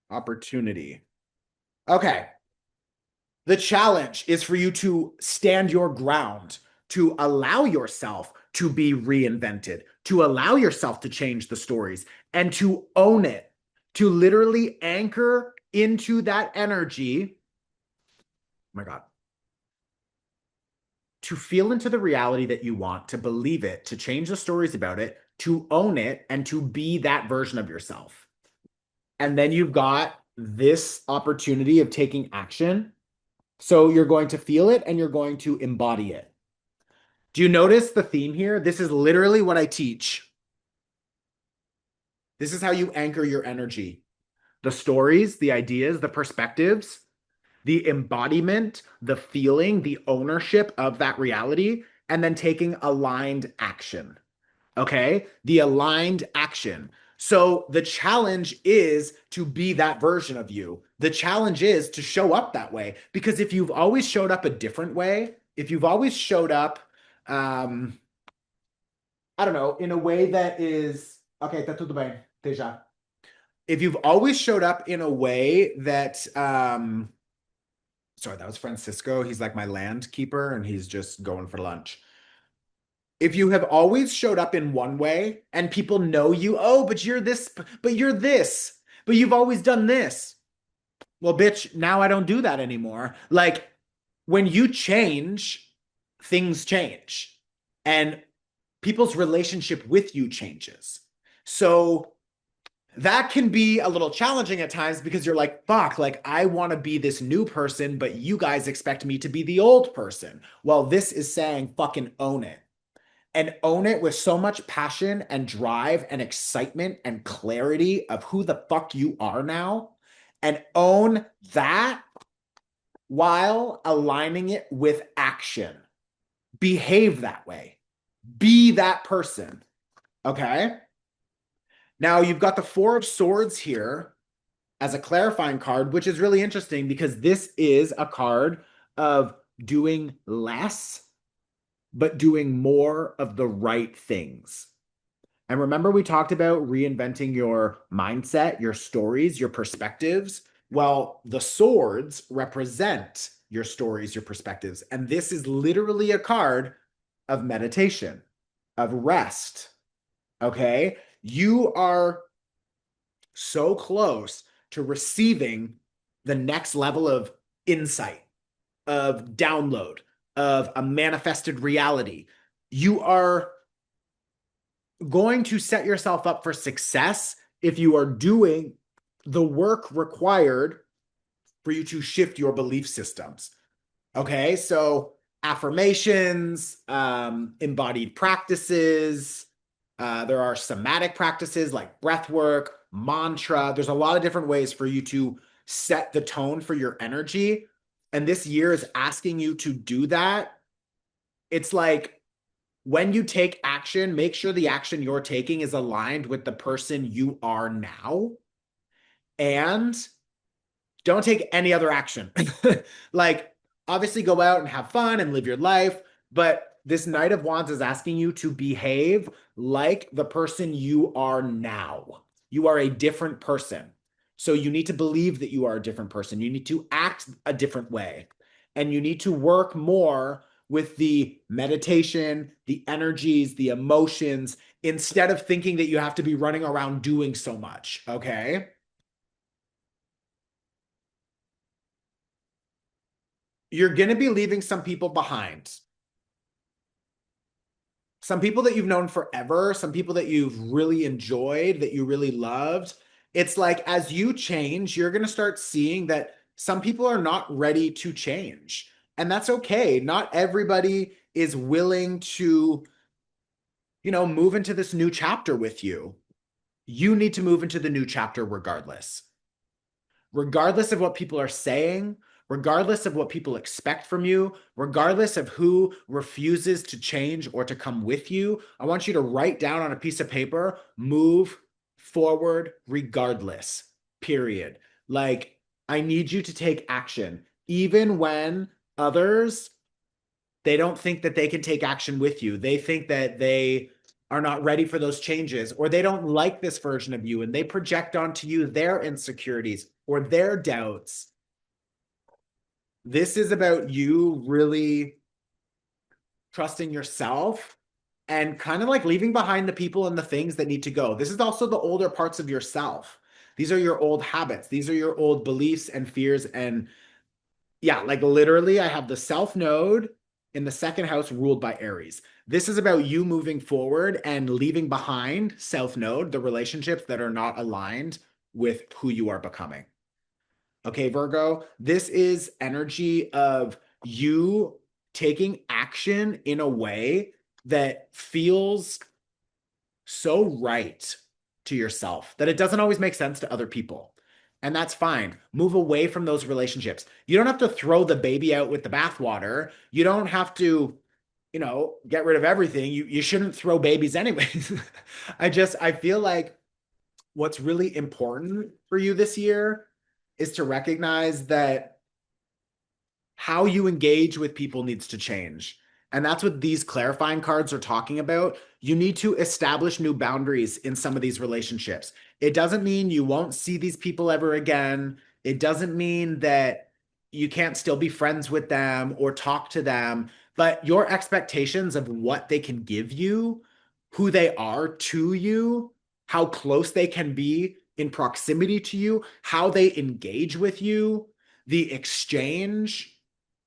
Opportunity. Okay. The challenge is for you to stand your ground, to allow yourself to be reinvented, to allow yourself to change the stories, and to own it, to literally anchor into that energy. Oh my God. To feel into the reality that you want, to believe it, to change the stories about it, to own it, and to be that version of yourself. And then you've got this opportunity of taking action. So you're going to feel it and you're going to embody it. Do you notice the theme here? This is literally what I teach. This is how you anchor your energy. The stories, the ideas, the perspectives, the embodiment, the feeling, the ownership of that reality, and then taking aligned action. Okay? The aligned action. So the challenge is to be that version of you. The challenge is to show up that way. Because if you've always showed up a different way, if you've always showed up, I don't know, in a way that is, okay, tá tudo bem, Teja. If you've always showed up in a way that, sorry, that was Francisco. He's like my land keeper and he's just going for lunch. If you have always showed up in one way and people know you, oh, but you're this, but you're this, but you've always done this. Well, bitch, now I don't do that anymore. Like when you change, things change and people's relationship with you changes. So that can be a little challenging at times because you're like, fuck, like I want to be this new person, but you guys expect me to be the old person. Well, this is saying fucking own it. And own it with so much passion and drive and excitement and clarity of who the fuck you are now. And own that while aligning it with action. Behave that way. Be that person. Okay. Now you've got the Four of Swords here as a clarifying card, which is really interesting because this is a card of doing less, but doing more of the right things. And remember, we talked about reinventing your mindset, your stories, your perspectives. Well, the swords represent your stories, your perspectives. And this is literally a card of meditation, of rest. Okay. You are so close to receiving the next level of insight, of download, of a manifested reality. You are going to set yourself up for success if you are doing the work required for you to shift your belief systems. Okay, so affirmations, embodied practices, there are somatic practices like breath work, mantra. There's a lot of different ways for you to set the tone for your energy. And this year is asking you to do that. It's like when you take action, make sure the action you're taking is aligned with the person you are now. And don't take any other action. Like, obviously, go out and have fun and live your life. But this Knight of Wands is asking you to behave like the person you are now. You are a different person. So you need to believe that you are a different person. You need to act a different way. And you need to work more with the meditation, the energies, the emotions, instead of thinking that you have to be running around doing so much. Okay. You're going to be leaving some people behind. Some people that you've known forever, some people that you've really enjoyed, that you really loved. It's like as you change, you're going to start seeing that some people are not ready to change. And that's okay. Not everybody is willing to, move into this new chapter with you. You need to move into the new chapter regardless. Regardless of what people are saying, regardless of what people expect from you, regardless of who refuses to change or to come with you, I want you to write down on a piece of paper, move forward regardless, period. Like, I need you to take action, even when others, they don't think that they can take action with you. They think that they are not ready for those changes, or they don't like this version of you and they project onto you their insecurities or their doubts. This is about you really trusting yourself and kind of like leaving behind the people and the things that need to go. This is also the older parts of yourself. These are your old habits. These are your old beliefs and fears. And yeah, like literally, I have the South Node in the second house ruled by Aries. This is about you moving forward and leaving behind South Node, the relationships that are not aligned with who you are becoming. Okay, Virgo, this is energy of you taking action in a way that feels so right to yourself that it doesn't always make sense to other people. And that's fine. Move away from those relationships. You don't have to throw the baby out with the bathwater. You don't have to, get rid of everything. You shouldn't throw babies anyways. I feel like what's really important for you this year is to recognize that how you engage with people needs to change. And that's what these clarifying cards are talking about. You need to establish new boundaries in some of these relationships. It doesn't mean you won't see these people ever again. It doesn't mean that you can't still be friends with them or talk to them, but your expectations of what they can give you, who they are to you, how close they can be in proximity to you, how they engage with you, the exchange,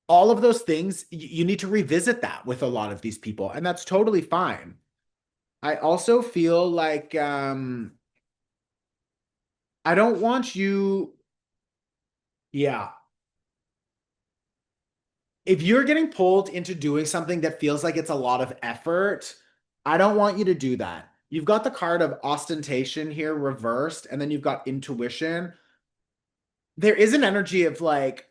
all of those things, you need to revisit that with a lot of these people, and that's totally fine. I also feel like I don't want you, yeah. If you're getting pulled into doing something that feels like it's a lot of effort, I don't want you to do that. You've got the card of ostentation here reversed, and then you've got intuition. There is an energy of like,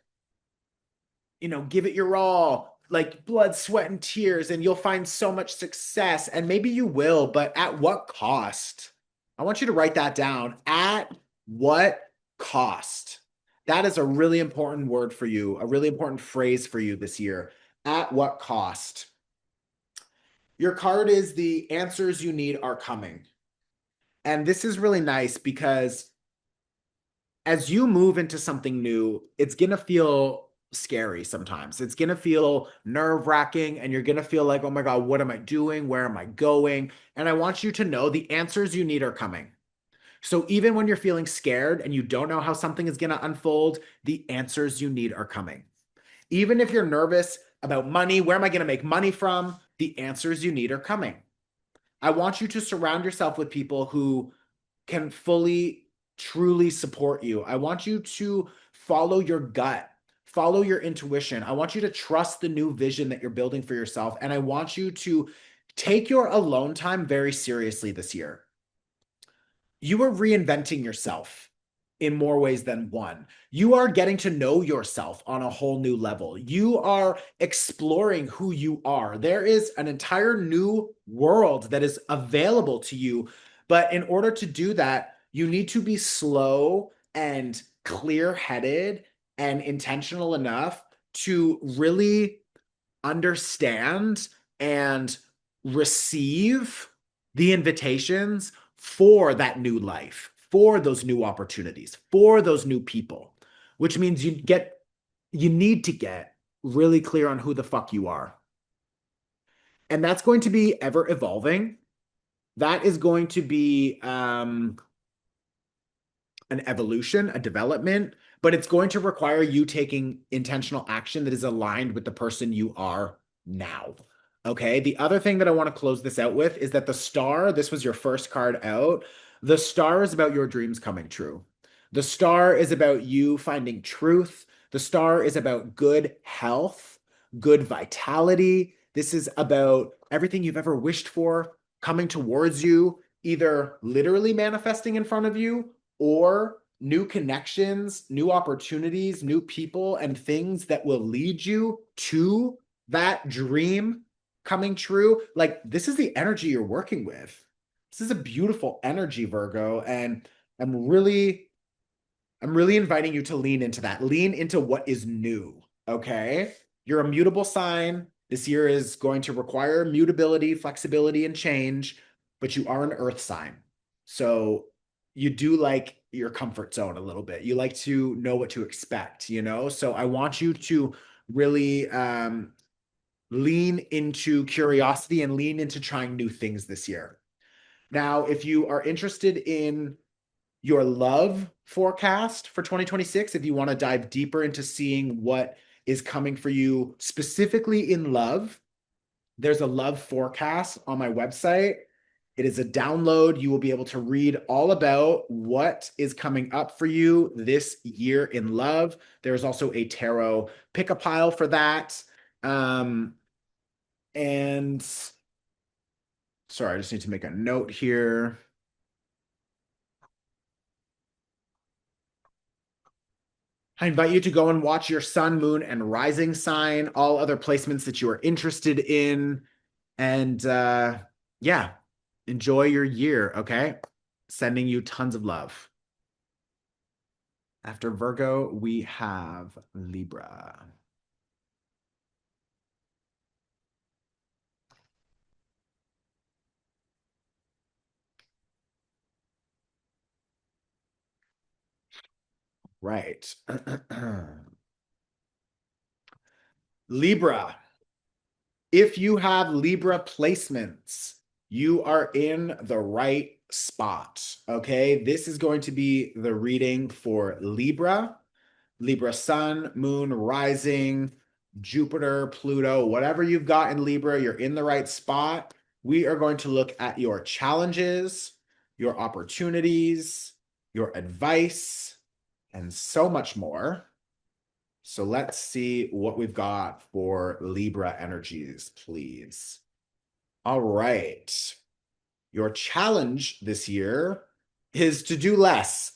give it your all, like blood, sweat, and tears, and you'll find so much success. And maybe you will, but at what cost? I want you to write that down. At what cost? That is a really important word for you, a really important phrase for you this year. At what cost? Your card is the answers you need are coming. And this is really nice because as you move into something new, it's going to feel scary sometimes. It's going to feel nerve-wracking, and you're going to feel like, oh my God, what am I doing? Where am I going? And I want you to know the answers you need are coming. So even when you're feeling scared and you don't know how something is going to unfold, the answers you need are coming. Even if you're nervous about money, where am I going to make money from? The answers you need are coming. I want you to surround yourself with people who can fully, truly support you. I want you to follow your gut, follow your intuition. I want you to trust the new vision that you're building for yourself. And I want you to take your alone time very seriously this year. You are reinventing yourself in more ways than one. You are getting to know yourself on a whole new level. You are exploring who you are. There is an entire new world that is available to you. But in order to do that, you need to be slow and clear-headed and intentional enough to really understand and receive the invitations for that new life, for those new opportunities, for those new people, which means you need to get really clear on who the fuck you are. And that's going to be ever evolving. That is going to be an evolution, a development, but it's going to require you taking intentional action that is aligned with the person you are now. Okay. The other thing that I want to close this out with is that the star, this was your first card out. The star is about your dreams coming true. The star is about you finding truth. The star is about good health, good vitality. This is about everything you've ever wished for coming towards you, either literally manifesting in front of you or new connections, new opportunities, new people, and things that will lead you to that dream coming true. Like, this is the energy you're working with. This is a beautiful energy, Virgo. And I'm really, I'm really inviting you to lean into that. Lean into what is new. Okay. You're a mutable sign. This year is going to require mutability, flexibility, and change, but you are an earth sign. So you do like your comfort zone a little bit. You like to know what to expect, you know? So I want you to really lean into curiosity and lean into trying new things this year. Now, if you are interested in your love forecast for 2026, if you want to dive deeper into seeing what is coming for you specifically in love, there's a love forecast on my website. It is a download. You will be able to read all about what is coming up for you this year in love. There's also a tarot pick a pile for that. And sorry, I just need to make a note here. I invite you to go and watch your sun, moon, and rising sign, all other placements that you are interested in. And yeah, enjoy your year, okay? Sending you tons of love. After Virgo, we have Libra. Right. Libra. If you have Libra placements, you are in the right spot. Okay. This is going to be the reading for Libra, Libra sun, moon, rising, Jupiter, Pluto, whatever you've got in Libra, you're in the right spot. We are going to look at your challenges, your opportunities, your advice, and so much more. So let's see what we've got for Libra energies, please. All right. Your challenge this year is to do less.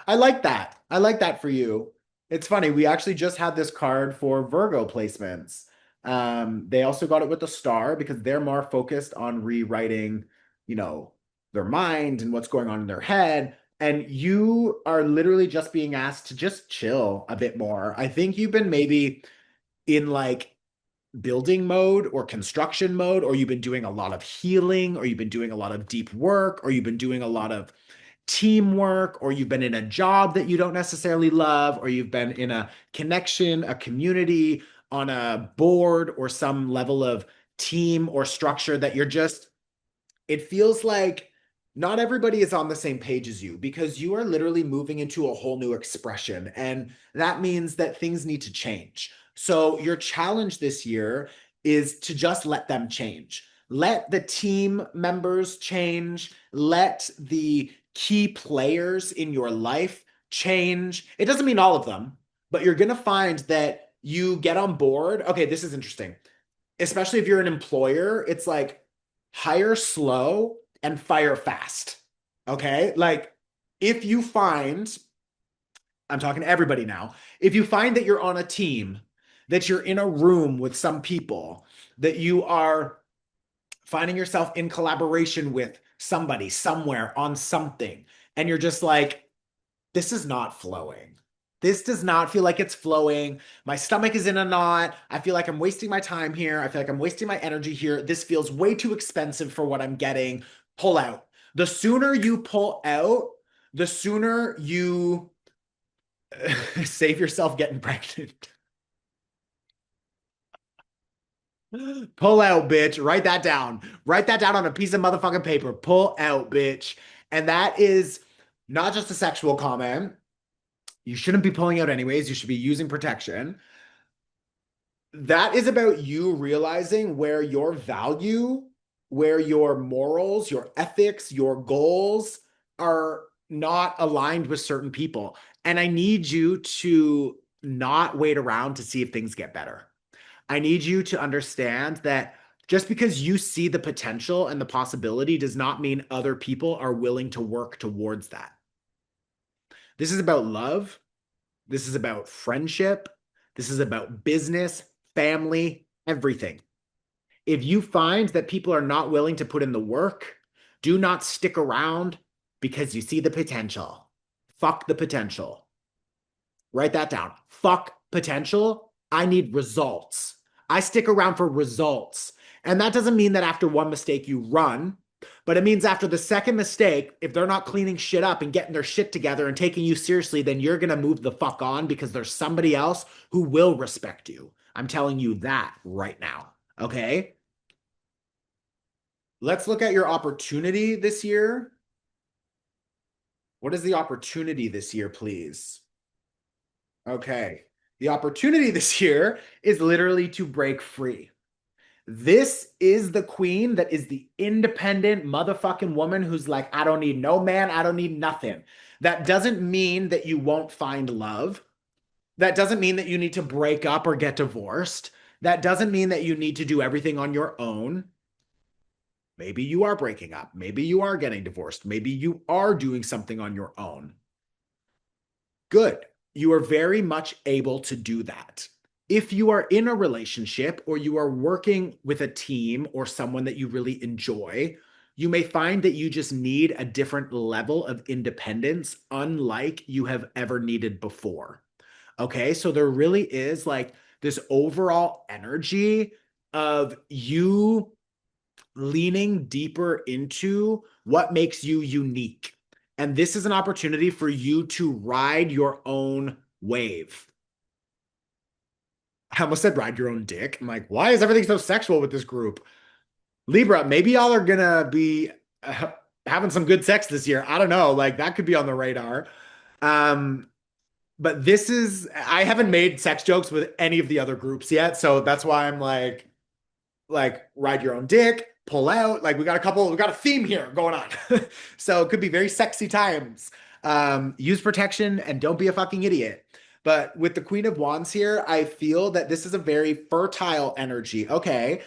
I like that. I like that for you. It's funny. We actually just had this card for Virgo placements. They also got it with the star because they're more focused on rewriting, you know, their mind and what's going on in their head. And you are literally just being asked to just chill a bit more. I think you've been maybe in like building mode or construction mode, or you've been doing a lot of healing, or you've been doing a lot of deep work, or you've been doing a lot of teamwork, or you've been in a job that you don't necessarily love, or you've been in a connection, a community, on a board, or some level of team or structure that you're just, it feels like not everybody is on the same page as you because you are literally moving into a whole new expression. And that means that things need to change. So, your challenge this year is to just let them change. Let the team members change. Let the key players in your life change. It doesn't mean all of them, but you're going to find that you get on board. Okay, this is interesting, especially if you're an employer. It's like hire slow and fire fast. Okay. Like if you find, I'm talking to everybody now, if you find that you're on a team, that you're in a room with some people, that you are finding yourself in collaboration with somebody somewhere on something, and you're just like, this is not flowing. This does not feel like it's flowing. My stomach is in a knot. I feel like I'm wasting my time here. I feel like I'm wasting my energy here. This feels way too expensive for what I'm getting. Pull out. The sooner you pull out, the sooner you save yourself getting pregnant. Pull out, bitch. Write that down. Write that down on a piece of motherfucking paper. Pull out, bitch. And that is not just a sexual comment. You shouldn't be pulling out anyways. You should be using protection. That is about you realizing where your value, where your morals, your ethics, your goals are not aligned with certain people. And I need you to not wait around to see if things get better. I need you to understand that just because you see the potential and the possibility does not mean other people are willing to work towards that. This is about love. This is about friendship. This is about business, family, everything. If you find that people are not willing to put in the work, do not stick around because you see the potential. Fuck the potential. Write that down. Fuck potential. I need results. I stick around for results. And that doesn't mean that after one mistake you run, but it means after the second mistake, if they're not cleaning shit up and getting their shit together and taking you seriously, then you're going to move the fuck on because there's somebody else who will respect you. I'm telling you that right now. Okay. Let's look at your opportunity this year. What is the opportunity this year, please? Okay. The opportunity this year is literally to break free. This is the queen that is the independent motherfucking woman who's like, I don't need no man, I don't need nothing. That doesn't mean that you won't find love. That doesn't mean that you need to break up or get divorced. That doesn't mean that you need to do everything on your own. Maybe you are breaking up. Maybe you are getting divorced. Maybe you are doing something on your own. Good. You are very much able to do that. If you are in a relationship or you are working with a team or someone that you really enjoy, you may find that you just need a different level of independence, unlike you have ever needed before. Okay. So there really is like this overall energy of you leaning deeper into what makes you unique. And this is an opportunity for you to ride your own wave. I almost said ride your own dick. I'm like, why is everything so sexual with this group? Libra, maybe y'all are gonna be having some good sex this year. I don't know. Like that could be on the radar. Um, but this is, I haven't made sex jokes with any of the other groups yet. So that's why I'm like ride your own dick, pull out. Like we got a theme here going on. So it could be very sexy times. Use protection and don't be a fucking idiot. But with the Queen of Wands here, I feel that this is a very fertile energy. Okay.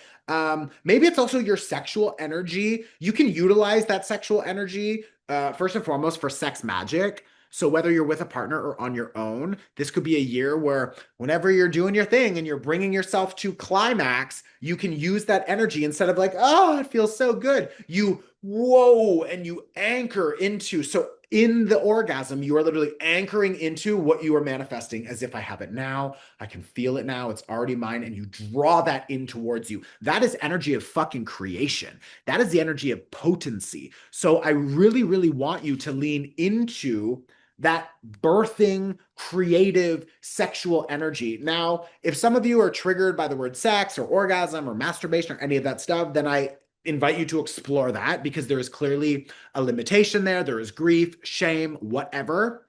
Maybe it's also your sexual energy. You can utilize that sexual energy, first and foremost for sex magic. So whether you're with a partner or on your own, this could be a year where whenever you're doing your thing and you're bringing yourself to climax, you can use that energy instead of like, oh, it feels so good. You whoa, and you anchor into. So in the orgasm, you are literally anchoring into what you are manifesting as if I have it now. I can feel it now. It's already mine. And you draw that in towards you. That is energy of fucking creation. That is the energy of potency. So I really, really want you to lean into that birthing, creative, sexual energy. Now, if some of you are triggered by the word sex or orgasm or masturbation or any of that stuff, then I invite you to explore that because there is clearly a limitation there. There is grief, shame, whatever.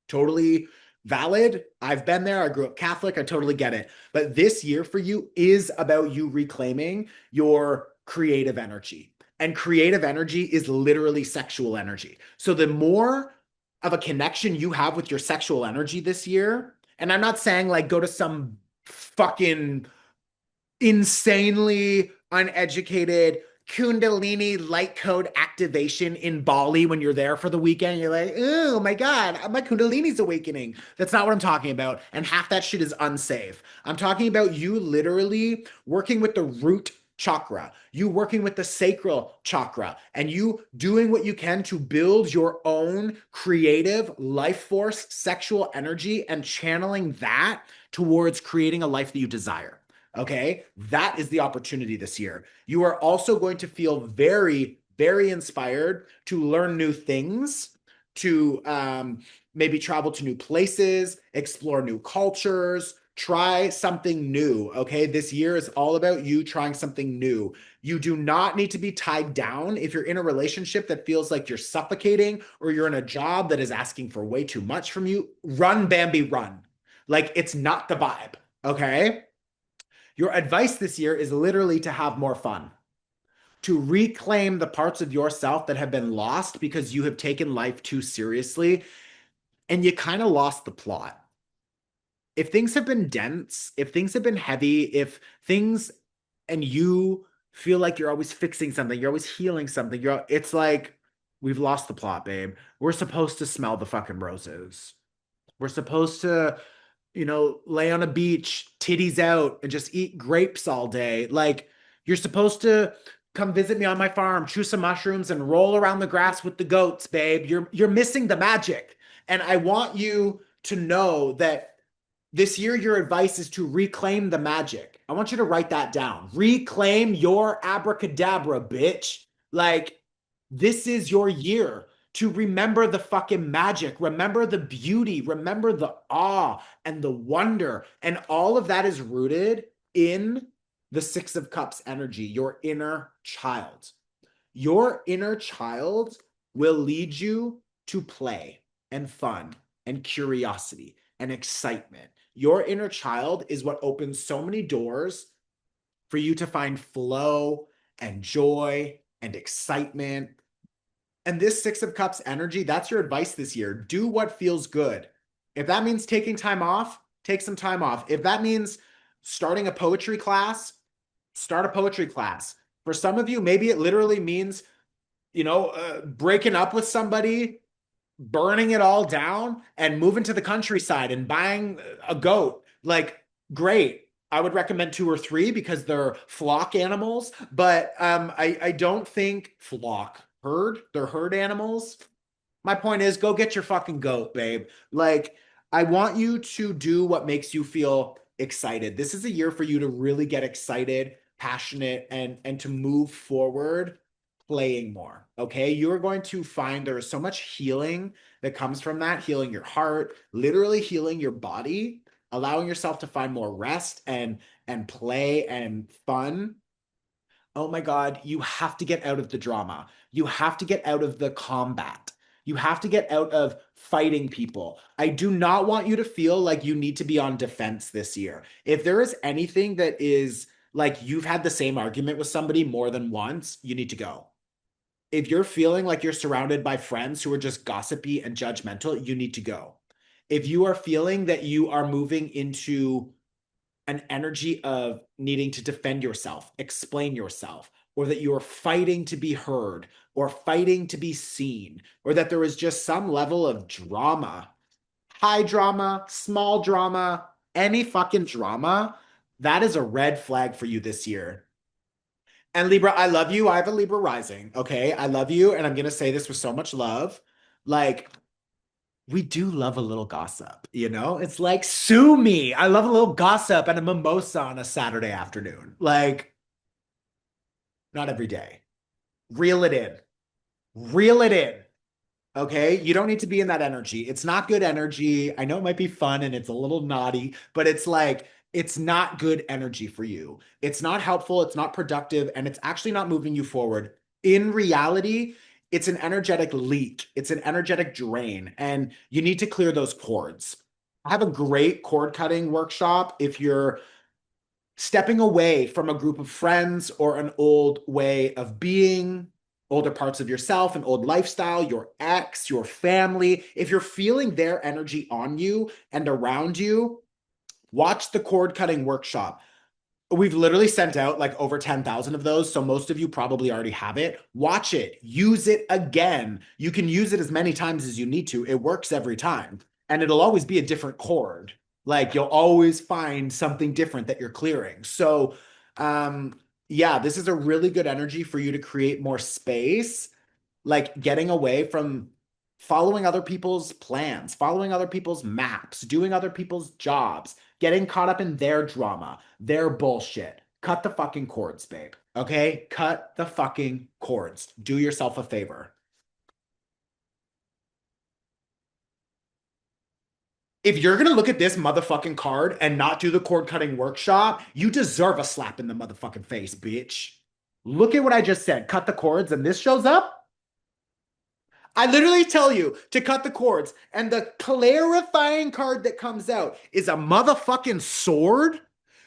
Totally valid. I've been there. I grew up Catholic. I totally get it. But this year for you is about you reclaiming your creative energy. And creative energy is literally sexual energy. So the more of a connection you have with your sexual energy this year, and I'm not saying like go to some fucking insanely uneducated Kundalini light code activation in Bali when you're there for the weekend. You're like, oh my God, my Kundalini's awakening. That's not what I'm talking about. And half that shit is unsafe. I'm talking about you literally working with the root chakra, you working with the sacral chakra, and you doing what you can to build your own creative life force, sexual energy, and channeling that towards creating a life that you desire. Okay, that is the opportunity this year. You are also going to feel very, very inspired to learn new things, to maybe travel to new places, explore new cultures, try something new. Okay, this year is all about you trying something new. You do not need to be tied down if you're in a relationship that feels like you're suffocating or you're in a job that is asking for way too much from you. Run, Bambi, run. Like it's not the vibe. Okay. Your advice this year is literally to have more fun, to reclaim the parts of yourself that have been lost because you have taken life too seriously and you kind of lost the plot. If things have been dense, if things have been heavy, if things and you feel like you're always fixing something, you're always healing something, it's like we've lost the plot, babe. We're supposed to smell the fucking roses. We're supposed to lay on a beach, titties out, and just eat grapes all day. Like, you're supposed to come visit me on my farm, chew some mushrooms, and roll around the grass with the goats, babe. You're missing the magic. And I want you to know that this year, your advice is to reclaim the magic. I want you to write that down. Reclaim your abracadabra, bitch. Like, this is your year to remember the fucking magic, remember the beauty, remember the awe and the wonder. And all of that is rooted in the Six of Cups energy, your inner child. Your inner child will lead you to play and fun and curiosity and excitement. Your inner child is what opens so many doors for you to find flow and joy and excitement. And this Six of Cups energy, that's your advice this year. Do what feels good. If that means taking time off, take some time off. If that means starting a poetry class, start a poetry class. For some of you, maybe it literally means, breaking up with somebody, burning it all down, and moving to the countryside and buying a goat. Like, great. I would recommend two or three because they're flock animals, but I don't think they're herd animals. My point is, go get your fucking goat, babe. Like, I want you to do what makes you feel excited. This is a year for you to really get excited, passionate, and to move forward playing more. Okay. You're going to find there is so much healing that comes from that, healing your heart, literally healing your body, allowing yourself to find more rest and play and fun. Oh my God, you have to get out of the drama. You have to get out of the combat. You have to get out of fighting people. I do not want you to feel like you need to be on defense this year. If there is anything that is like you've had the same argument with somebody more than once, you need to go. If you're feeling like you're surrounded by friends who are just gossipy and judgmental, you need to go. If you are feeling that you are moving into an energy of needing to defend yourself, explain yourself, or that you are fighting to be heard, or fighting to be seen, or that there is just some level of drama, high drama, small drama, any fucking drama, that is a red flag for you this year. And Libra, I love you. I have a Libra rising. Okay. I love you. And I'm going to say this with so much love. Like, we do love a little gossip, you know? It's like, sue me. I love a little gossip and a mimosa on a Saturday afternoon. Like, not every day. Reel it in. Reel it in. Okay. You don't need to be in that energy. It's not good energy. I know it might be fun and it's a little naughty, but it's like, it's not good energy for you. It's not helpful. It's not productive. And it's actually not moving you forward. In reality, it's an energetic leak. It's an energetic drain. And you need to clear those cords. I have a great cord cutting workshop if you're stepping away from a group of friends or an old way of being, older parts of yourself, an old lifestyle, your ex, your family. If you're feeling their energy on you and around you, watch the cord cutting workshop. We've literally sent out like over 10,000 of those. So most of you probably already have it. Watch it, use it again. You can use it as many times as you need to. It works every time. And it'll always be a different cord. Like you'll always find something different that you're clearing. So, yeah, this is a really good energy for you to create more space, like getting away from following other people's plans, following other people's maps, doing other people's jobs, getting caught up in their drama, their bullshit. Cut the fucking cords, babe. Okay? Cut the fucking cords. Do yourself a favor. If you're gonna look at this motherfucking card and not do the cord cutting workshop, you deserve a slap in the motherfucking face, bitch. Look at what I just said. Cut the cords, and this shows up. I literally tell you to cut the cords, and the clarifying card that comes out is a motherfucking sword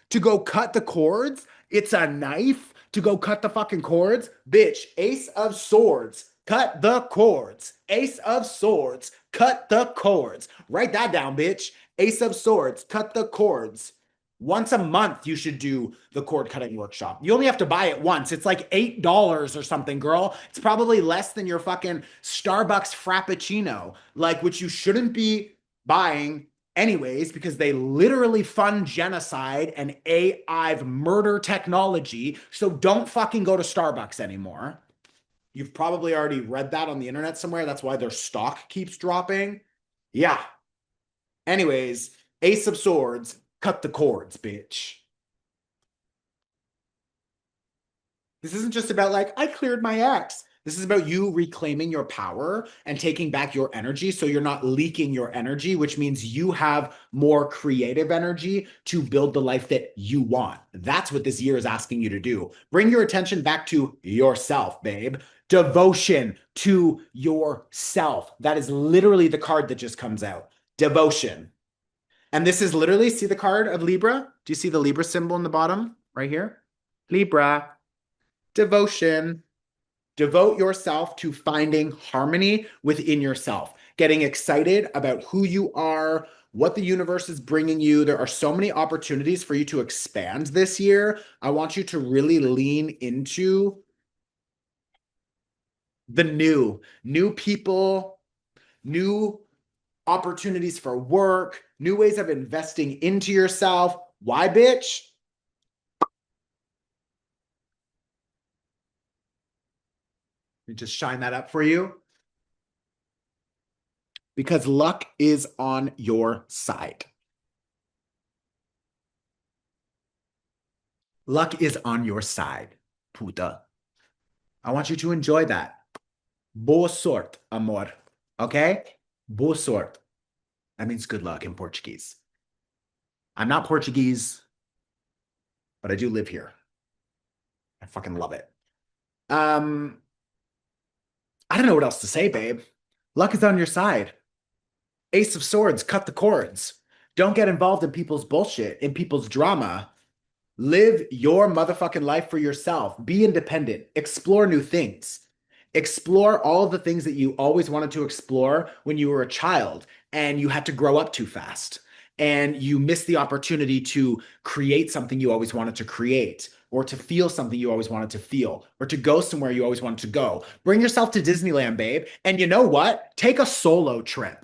to go cut the cords. It's a knife to go cut the fucking cords. Bitch, Ace of Swords, cut the cords. Ace of Swords, cut the cords. Write that down, bitch. Ace of Swords, cut the cords. Once a month, you should do the cord cutting workshop. You only have to buy it once. It's like $8 or something, girl. It's probably less than your fucking Starbucks Frappuccino, like, which you shouldn't be buying anyways, because they literally fund genocide and AI murder technology. So don't fucking go to Starbucks anymore. You've probably already read that on the internet somewhere. That's why their stock keeps dropping. Yeah. Anyways, Ace of Swords, cut the cords, bitch. This isn't just about like, I cleared my ex. This is about you reclaiming your power and taking back your energy so you're not leaking your energy, which means you have more creative energy to build the life that you want. That's what this year is asking you to do. Bring your attention back to yourself, babe. Devotion to yourself. That is literally the card that just comes out. Devotion. And this is literally, see the card of Libra? Do you see the Libra symbol in the bottom right here? Libra. Devotion. Devote yourself to finding harmony within yourself, getting excited about who you are, what the universe is bringing you. There are so many opportunities for you to expand this year. I want you to really lean into the new people, new opportunities for work, new ways of investing into yourself. Why, bitch? Let me just shine that up for you. Because luck is on your side. Luck is on your side, puta. I want you to enjoy that. Boa sorte, amor. Okay? Boa sorte. That means good luck in Portuguese. I'm not Portuguese, but I do live here. I fucking love it. I don't know what else to say, babe. Luck is on your side. Ace of Swords, cut the cords. Don't get involved in people's bullshit, in people's drama. Live your motherfucking life for yourself. Be independent. Explore new things. Explore all of the things that you always wanted to explore when you were a child and you had to grow up too fast and you missed the opportunity to create something you always wanted to create. or to feel something you always wanted to feel, or to go somewhere you always wanted to go. Bring yourself to Disneyland, babe. And you know what? Take a solo trip.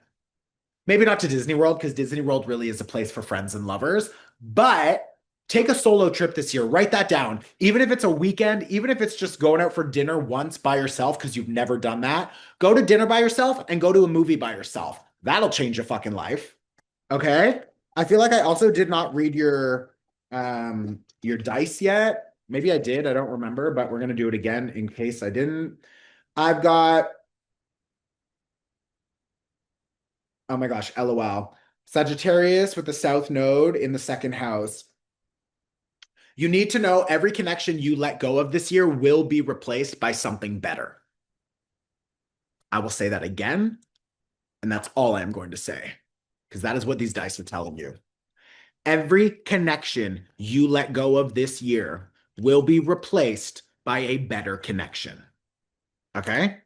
Maybe not to Disney World, because Disney World really is a place for friends and lovers, but take a solo trip this year. Write that down. Even if it's a weekend, even if it's just going out for dinner once by yourself, because you've never done that, go to dinner by yourself and go to a movie by yourself. That'll change your fucking life. Okay. I feel like I also did not read your dice yet. Maybe I did, I don't remember, but we're gonna do it again in case I didn't. I've got, oh my gosh, LOL. Sagittarius with the South Node in the second house. You need to know every connection you let go of this year will be replaced by something better. I will say that again, and that's all I'm going to say, because that is what these dice are telling you. Every connection you let go of this year will be replaced by a better connection. Okay?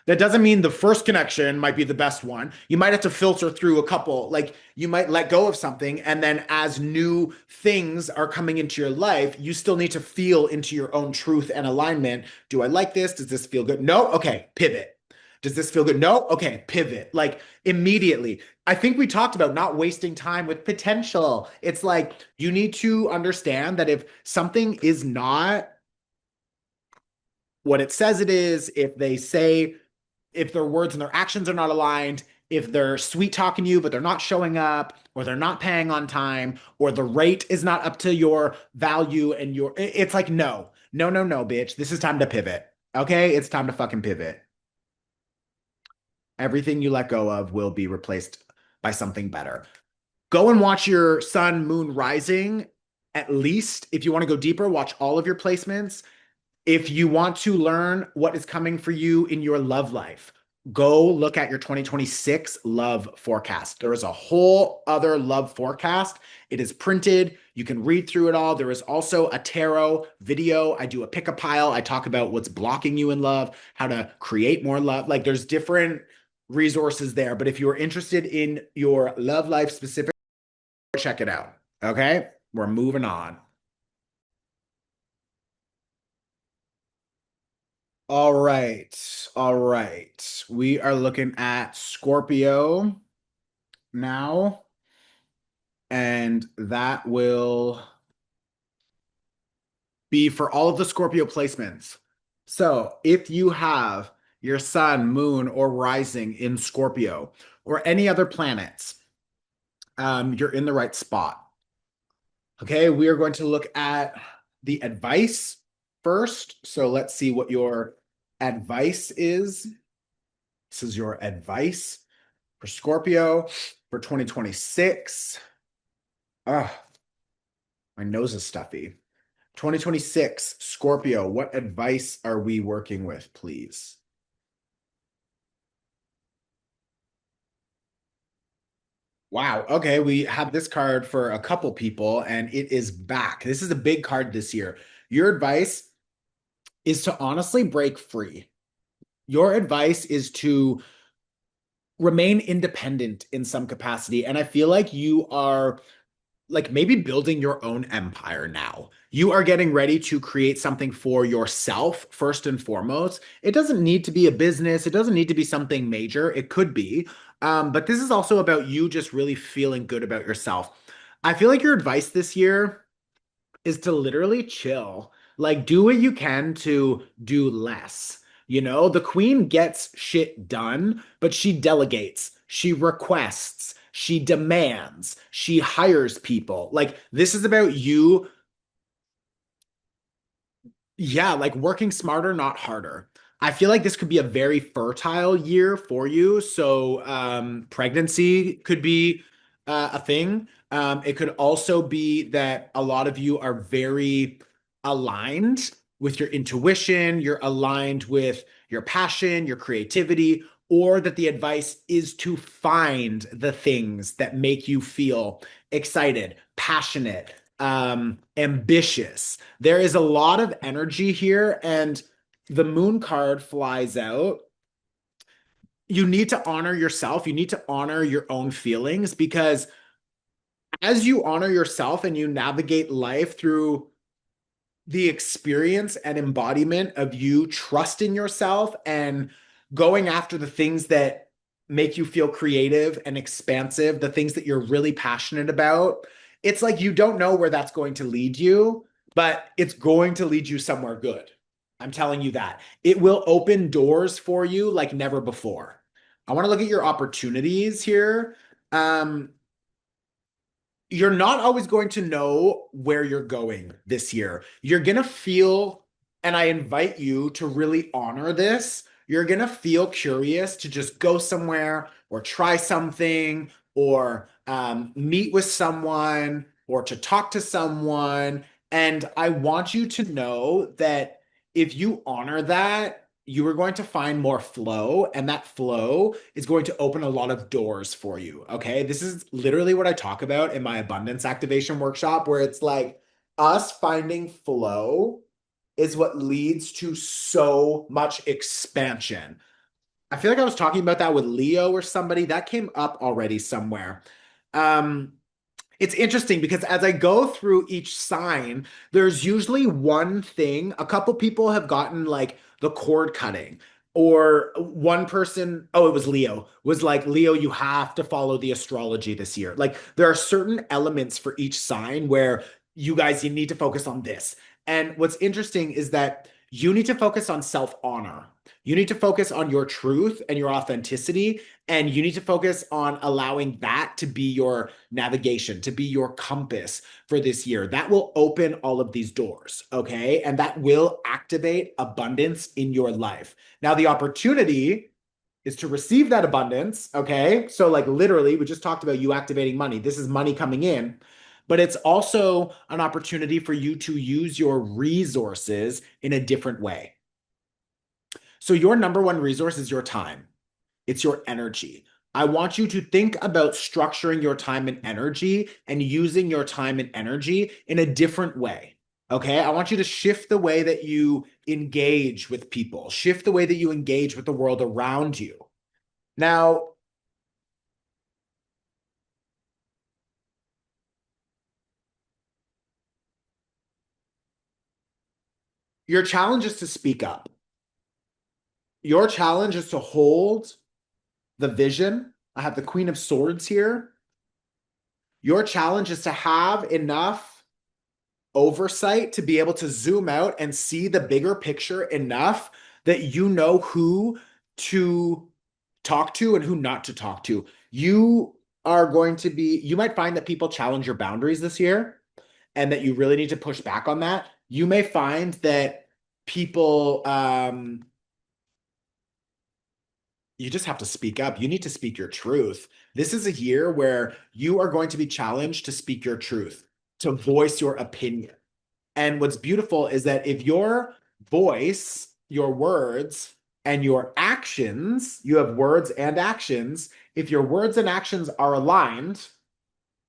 That doesn't mean the first connection might be the best one. You might have to filter through a couple. Like you might let go of something, and then as new things are coming into your life, you still need to feel into your own truth and alignment. Do I like this? Does this feel good? No? Okay, pivot. Does this feel good? No? Okay, pivot. Like immediately. I think we talked about not wasting time with potential. It's like you need to understand that if something is not what it says it is, if their words and their actions are not aligned, if they're sweet talking you, but they're not showing up, or they're not paying on time, or the rate is not up to your value and it's like, no, no, no, no, bitch. This is time to pivot. Okay. It's time to fucking pivot. Everything you let go of will be replaced by something better. Go and watch your sun, moon rising. At least if you want to go deeper, watch all of your placements. If you want to learn what is coming for you in your love life, go look at your 2026 love forecast. There is a whole other love forecast. It is printed. You can read through it all. There is also a tarot video. I do a pick a pile. I talk about what's blocking you in love, how to create more love. Like there's different resources there. But if you're interested in your love life specific, check it out. Okay, we're moving on. All right. All right. We are looking at Scorpio now, and that will be for all of the Scorpio placements. So if you have your sun, moon, or rising in Scorpio or any other planets, you're in the right spot. Okay, we are going to look at the advice first. So let's see what your advice is. This is your advice for Scorpio for 2026. Ah, my nose is stuffy. 2026, Scorpio, what advice are we working with, please? Wow. Okay, we have this card for a couple people, and it is back. This is a big card this year. Your advice is to honestly break free. Your advice is to remain independent in some capacity. And I feel like you are like maybe building your own empire now. You are getting ready to create something for yourself first and foremost. It doesn't need to be a business. It doesn't need to be something major. It could be. But this is also about you just really feeling good about yourself. I feel like your advice this year is to literally chill. Like, do what you can to do less. You know, the queen gets shit done, but she delegates, she requests, she demands, she hires people. Like, this is about you, yeah, like working smarter, not harder. I feel like this could be a very fertile year for you. So, pregnancy could be a thing. It could also be that a lot of you are very aligned with your intuition, you're aligned with your passion, your creativity, or that the advice is to find the things that make you feel excited, passionate, ambitious. There is a lot of energy here, and the moon card flies out. You need to honor yourself. You need to honor your own feelings, because as you honor yourself and you navigate life through the experience and embodiment of you trusting yourself and going after the things that make you feel creative and expansive, the things that you're really passionate about. It's like you don't know where that's going to lead you, but it's going to lead you somewhere good. I'm telling you that. It will open doors for you like never before. I want to look at your opportunities here. Um, you're not always going to know where you're going this year. You're going to feel, and I invite you to really honor this. You're going to feel curious to just go somewhere or try something or meet with someone or to talk to someone. And I want you to know that if you honor that, you are going to find more flow, and that flow is going to open a lot of doors for you. Okay. This is literally what I talk about in my abundance activation workshop, where it's like us finding flow is what leads to so much expansion. I feel like I was talking about that with Leo or somebody that came up already somewhere. Um, it's interesting because as I go through each sign, there's usually one thing. A couple people have gotten like the cord cutting, or one person, oh, it was Leo, was like, Leo, you have to follow the astrology this year. Like there are certain elements for each sign where you guys, you need to focus on this. And what's interesting is that you need to focus on self-honor. You need to focus on your truth and your authenticity, and you need to focus on allowing that to be your navigation, to be your compass for this year. That will open all of these doors, okay? And that will activate abundance in your life. Now, the opportunity is to receive that abundance, okay? So, like, literally, we just talked about you activating money. This is money coming in, but it's also an opportunity for you to use your resources in a different way. So, your number one resource is your time. It's your energy. I want you to think about structuring your time and energy and using your time and energy in a different way. Okay. I want you to shift the way that you engage with people, shift the way that you engage with the world around you. Now, your challenge is to speak up. Your challenge is to hold the vision. I have the Queen of Swords here. Your challenge is to have enough oversight to be able to zoom out and see the bigger picture enough that you know who to talk to and who not to talk to. You are going to be, you might find that people challenge your boundaries this year and that you really need to push back on that. You may find that people, you just have to speak up. You need to speak your truth. This is a year where you are going to be challenged to speak your truth, to voice your opinion. And what's beautiful is that if your voice, your words, and your actions, you have words and actions, if your words and actions are aligned,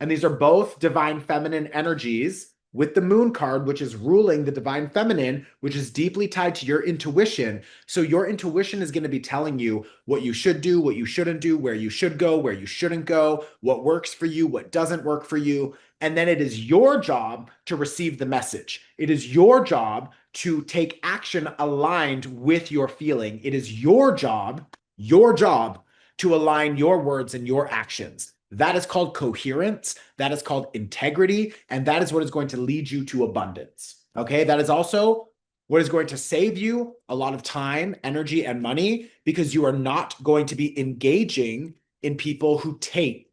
and these are both divine feminine energies, with the moon card, which is ruling the divine feminine, which is deeply tied to your intuition. So your intuition is going to be telling you what you should do, what you shouldn't do, where you should go, where you shouldn't go, what works for you, what doesn't work for you. And then it is your job to receive the message. It is your job to take action aligned with your feeling. It is your job to align your words and your actions. That is called coherence. That is called integrity. And that is what is going to lead you to abundance. Okay. That is also what is going to save you a lot of time, energy, and money, because you are not going to be engaging in people who take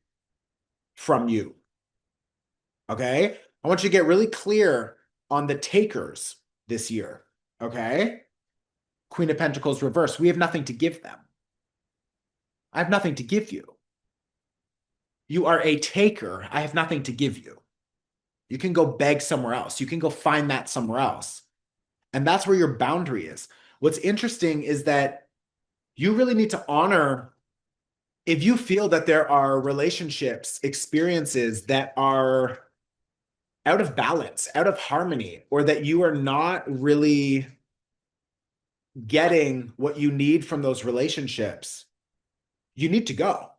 from you. Okay. I want you to get really clear on the takers this year. Okay. Queen of Pentacles reverse. We have nothing to give them. I have nothing to give you. You are a taker. I have nothing to give you. You can go beg somewhere else. You can go find that somewhere else. And that's where your boundary is. What's interesting is that you really need to honor if you feel that there are relationships, experiences that are out of balance, out of harmony, or that you are not really getting what you need from those relationships, you need to go.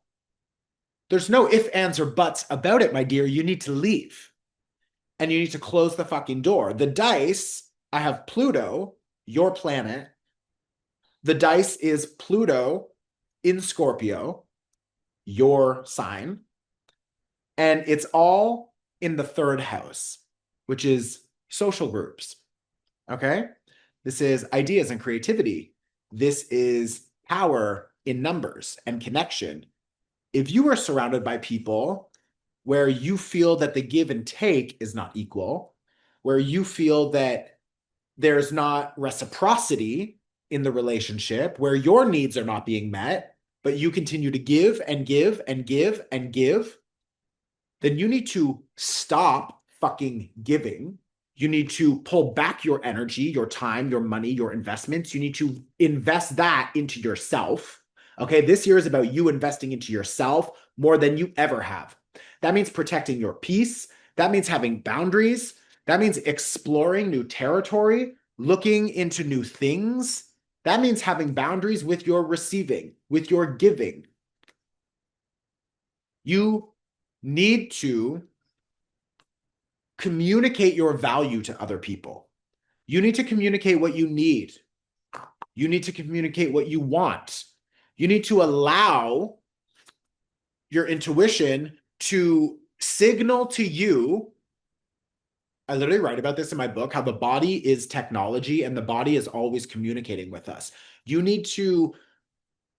There's no ifs, ands, or buts about it, my dear. You need to leave. And you need to close the fucking door. The dice I have Pluto, your planet. The dice is Pluto in Scorpio, your sign. And it's all in the third house, which is social groups. Okay. This is ideas and creativity. This is power in numbers and connection. If you are surrounded by people where you feel that the give and take is not equal, where you feel that there's not reciprocity in the relationship, where your needs are not being met, but you continue to give and give and give and give, then you need to stop fucking giving. You need to pull back your energy, your time, your money, your investments. You need to invest that into yourself. Okay, this year is about you investing into yourself more than you ever have. That means protecting your peace. That means having boundaries. That means exploring new territory, looking into new things. That means having boundaries with your receiving, with your giving. You need to communicate your value to other people. You need to communicate what you need. You need to communicate what you want. You need to allow your intuition to signal to you. I literally write about this in my book, how the body is technology and the body is always communicating with us. You need to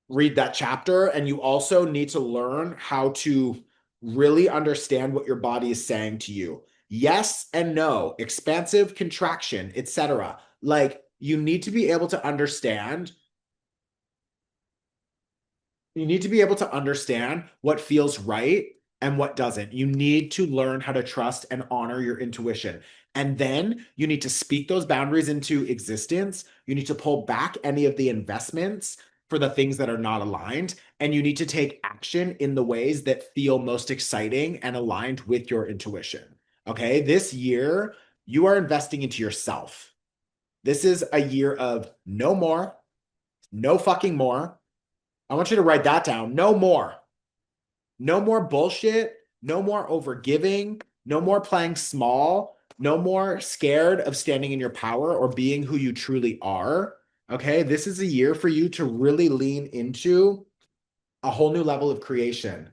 read that chapter, and you also need to learn how to really understand what your body is saying to you. Yes and no, expansive, contraction, etc. Like, you need to be able to understand. You need to be able to understand what feels right and what doesn't. You need to learn how to trust and honor your intuition. And then you need to speak those boundaries into existence. You need to pull back any of the investments for the things that are not aligned. And you need to take action in the ways that feel most exciting and aligned with your intuition. Okay. This year, you are investing into yourself. This is a year of no more, no fucking more. I want you to write that down. No more. No more bullshit. No more overgiving. No more playing small. No more scared of standing in your power or being who you truly are. Okay. This is a year for you to really lean into a whole new level of creation.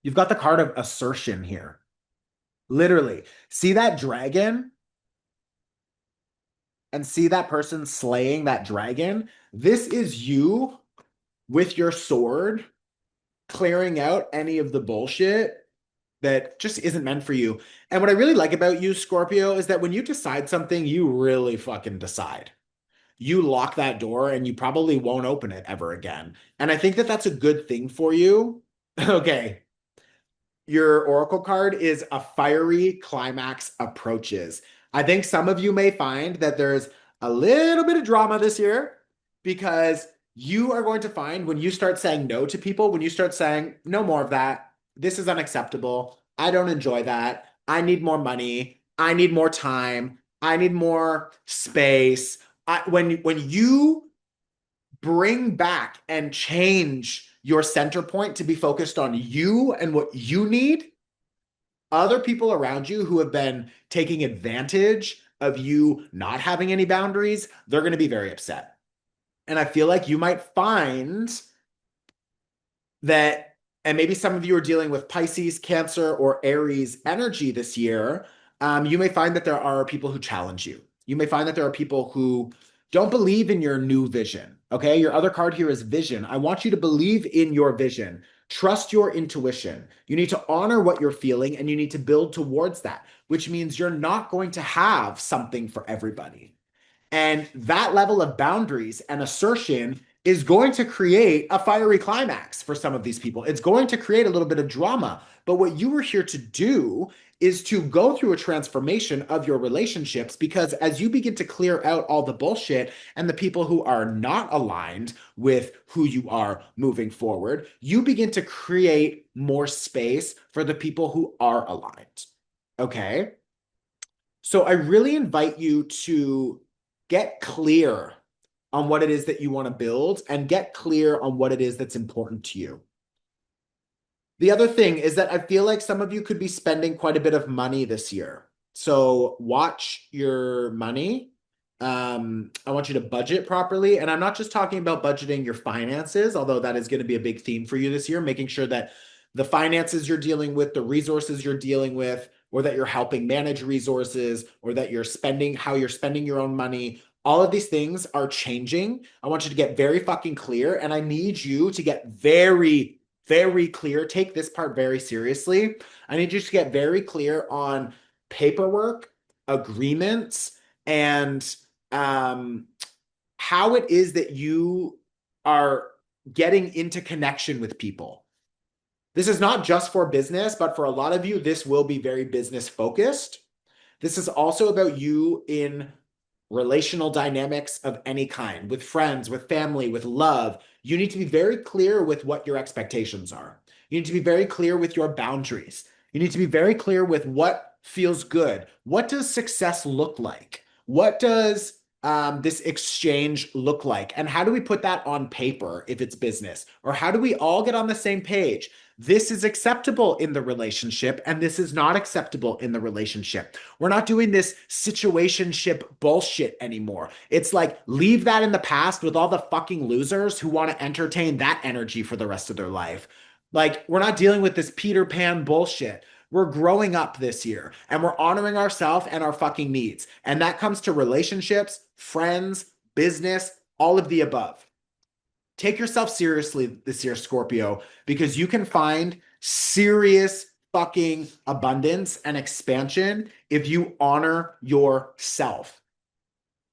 You've got the card of assertion here. Literally. See that dragon and see that person slaying that dragon? This is you with your sword clearing out any of the bullshit that just isn't meant for you. And what I really like about you, Scorpio, is that when you decide something, you really fucking decide. You lock that door and you probably won't open it ever again. And I think that that's a good thing for you. Okay. Your oracle card is a fiery climax approaches. I think some of you may find that there's a little bit of drama this year because you are going to find when you start saying no to people, when you start saying no more of that, this is unacceptable. I don't enjoy that. I need more money. I need more time. I need more space. When you bring back and change your center point to be focused on you and what you need, other people around you who have been taking advantage of you not having any boundaries, they're going to be very upset. And I feel like you might find that, and maybe some of you are dealing with Pisces, Cancer, or Aries energy this year. You may find that there are people who challenge you. You may find that there are people who don't believe in your new vision. Okay. Your other card here is vision. I want you to believe in your vision. Trust your intuition. You need to honor what you're feeling and you need to build towards that, which means you're not going to have something for everybody. And that level of boundaries and assertion is going to create a fiery climax for some of these people. It's going to create a little bit of drama. But what you were here to do is to go through a transformation of your relationships, because as you begin to clear out all the bullshit and the people who are not aligned with who you are moving forward, you begin to create more space for the people who are aligned. Okay? So I really invite you to get clear on what it is that you want to build and get clear on what it is that's important to you. The other thing is that I feel like some of you could be spending quite a bit of money this year. So watch your money. I want you to budget properly. And I'm not just talking about budgeting your finances, although that is going to be a big theme for you this year, making sure that the finances you're dealing with, the resources you're dealing with, or that you're helping manage resources, or that you're spending, how you're spending your own money. All of these things are changing. I want you to get very fucking clear, and I need you to get very, very clear. Take this part very seriously. I need you to get very clear on paperwork, agreements, and um, how it is that you are getting into connection with people. This is not just for business, but for a lot of you, this will be very business focused. This is also about you in relational dynamics of any kind, with friends, with family, with love. You need to be very clear with what your expectations are. You need to be very clear with your boundaries. You need to be very clear with what feels good. What does success look like? What does this exchange look like? And how do we put that on paper if it's business? Or how do we all get on the same page? This is acceptable in the relationship, and this is not acceptable in the relationship. We're not doing this situationship bullshit anymore. It's like, leave that in the past with all the fucking losers who want to entertain that energy for the rest of their life. Like, we're not dealing with this Peter Pan bullshit. We're growing up this year and we're honoring ourselves and our fucking needs. And that comes to relationships, friends, business, all of the above. Take yourself seriously this year, Scorpio, because you can find serious fucking abundance and expansion if you honor yourself.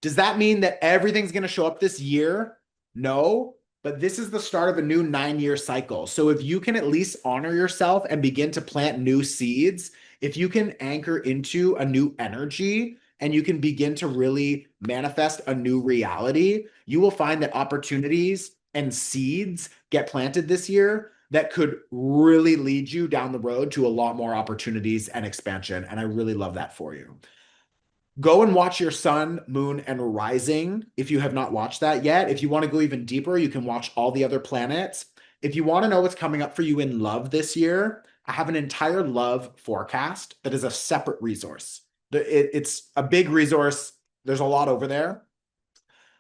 Does that mean that everything's going to show up this year? No, but this is the start of a new 9-year cycle. So if you can at least honor yourself and begin to plant new seeds, if you can anchor into a new energy and you can begin to really manifest a new reality, you will find that opportunities and seeds get planted this year that could really lead you down the road to a lot more opportunities and expansion. And I really love that for you. Go and watch your sun, moon, and rising if you have not watched that yet. If you want to go even deeper, you can watch all the other planets. If you want to know what's coming up for you in love this year, I have an entire love forecast that is a separate resource. It's a big resource. There's a lot over there.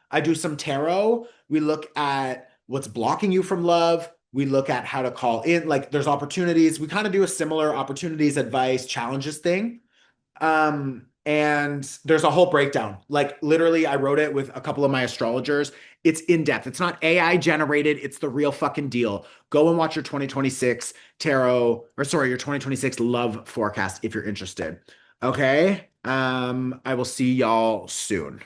I do some tarot. We look at what's blocking you from love. We look at how to call in, like there's opportunities. We kind of do a similar opportunities, advice, challenges thing. And there's a whole breakdown. Like literally, I wrote it with a couple of my astrologers. It's in depth. It's not AI generated. It's the real fucking deal. Go and watch your 2026 tarot, or sorry, your 2026 love forecast if you're interested. Okay. I will see y'all soon.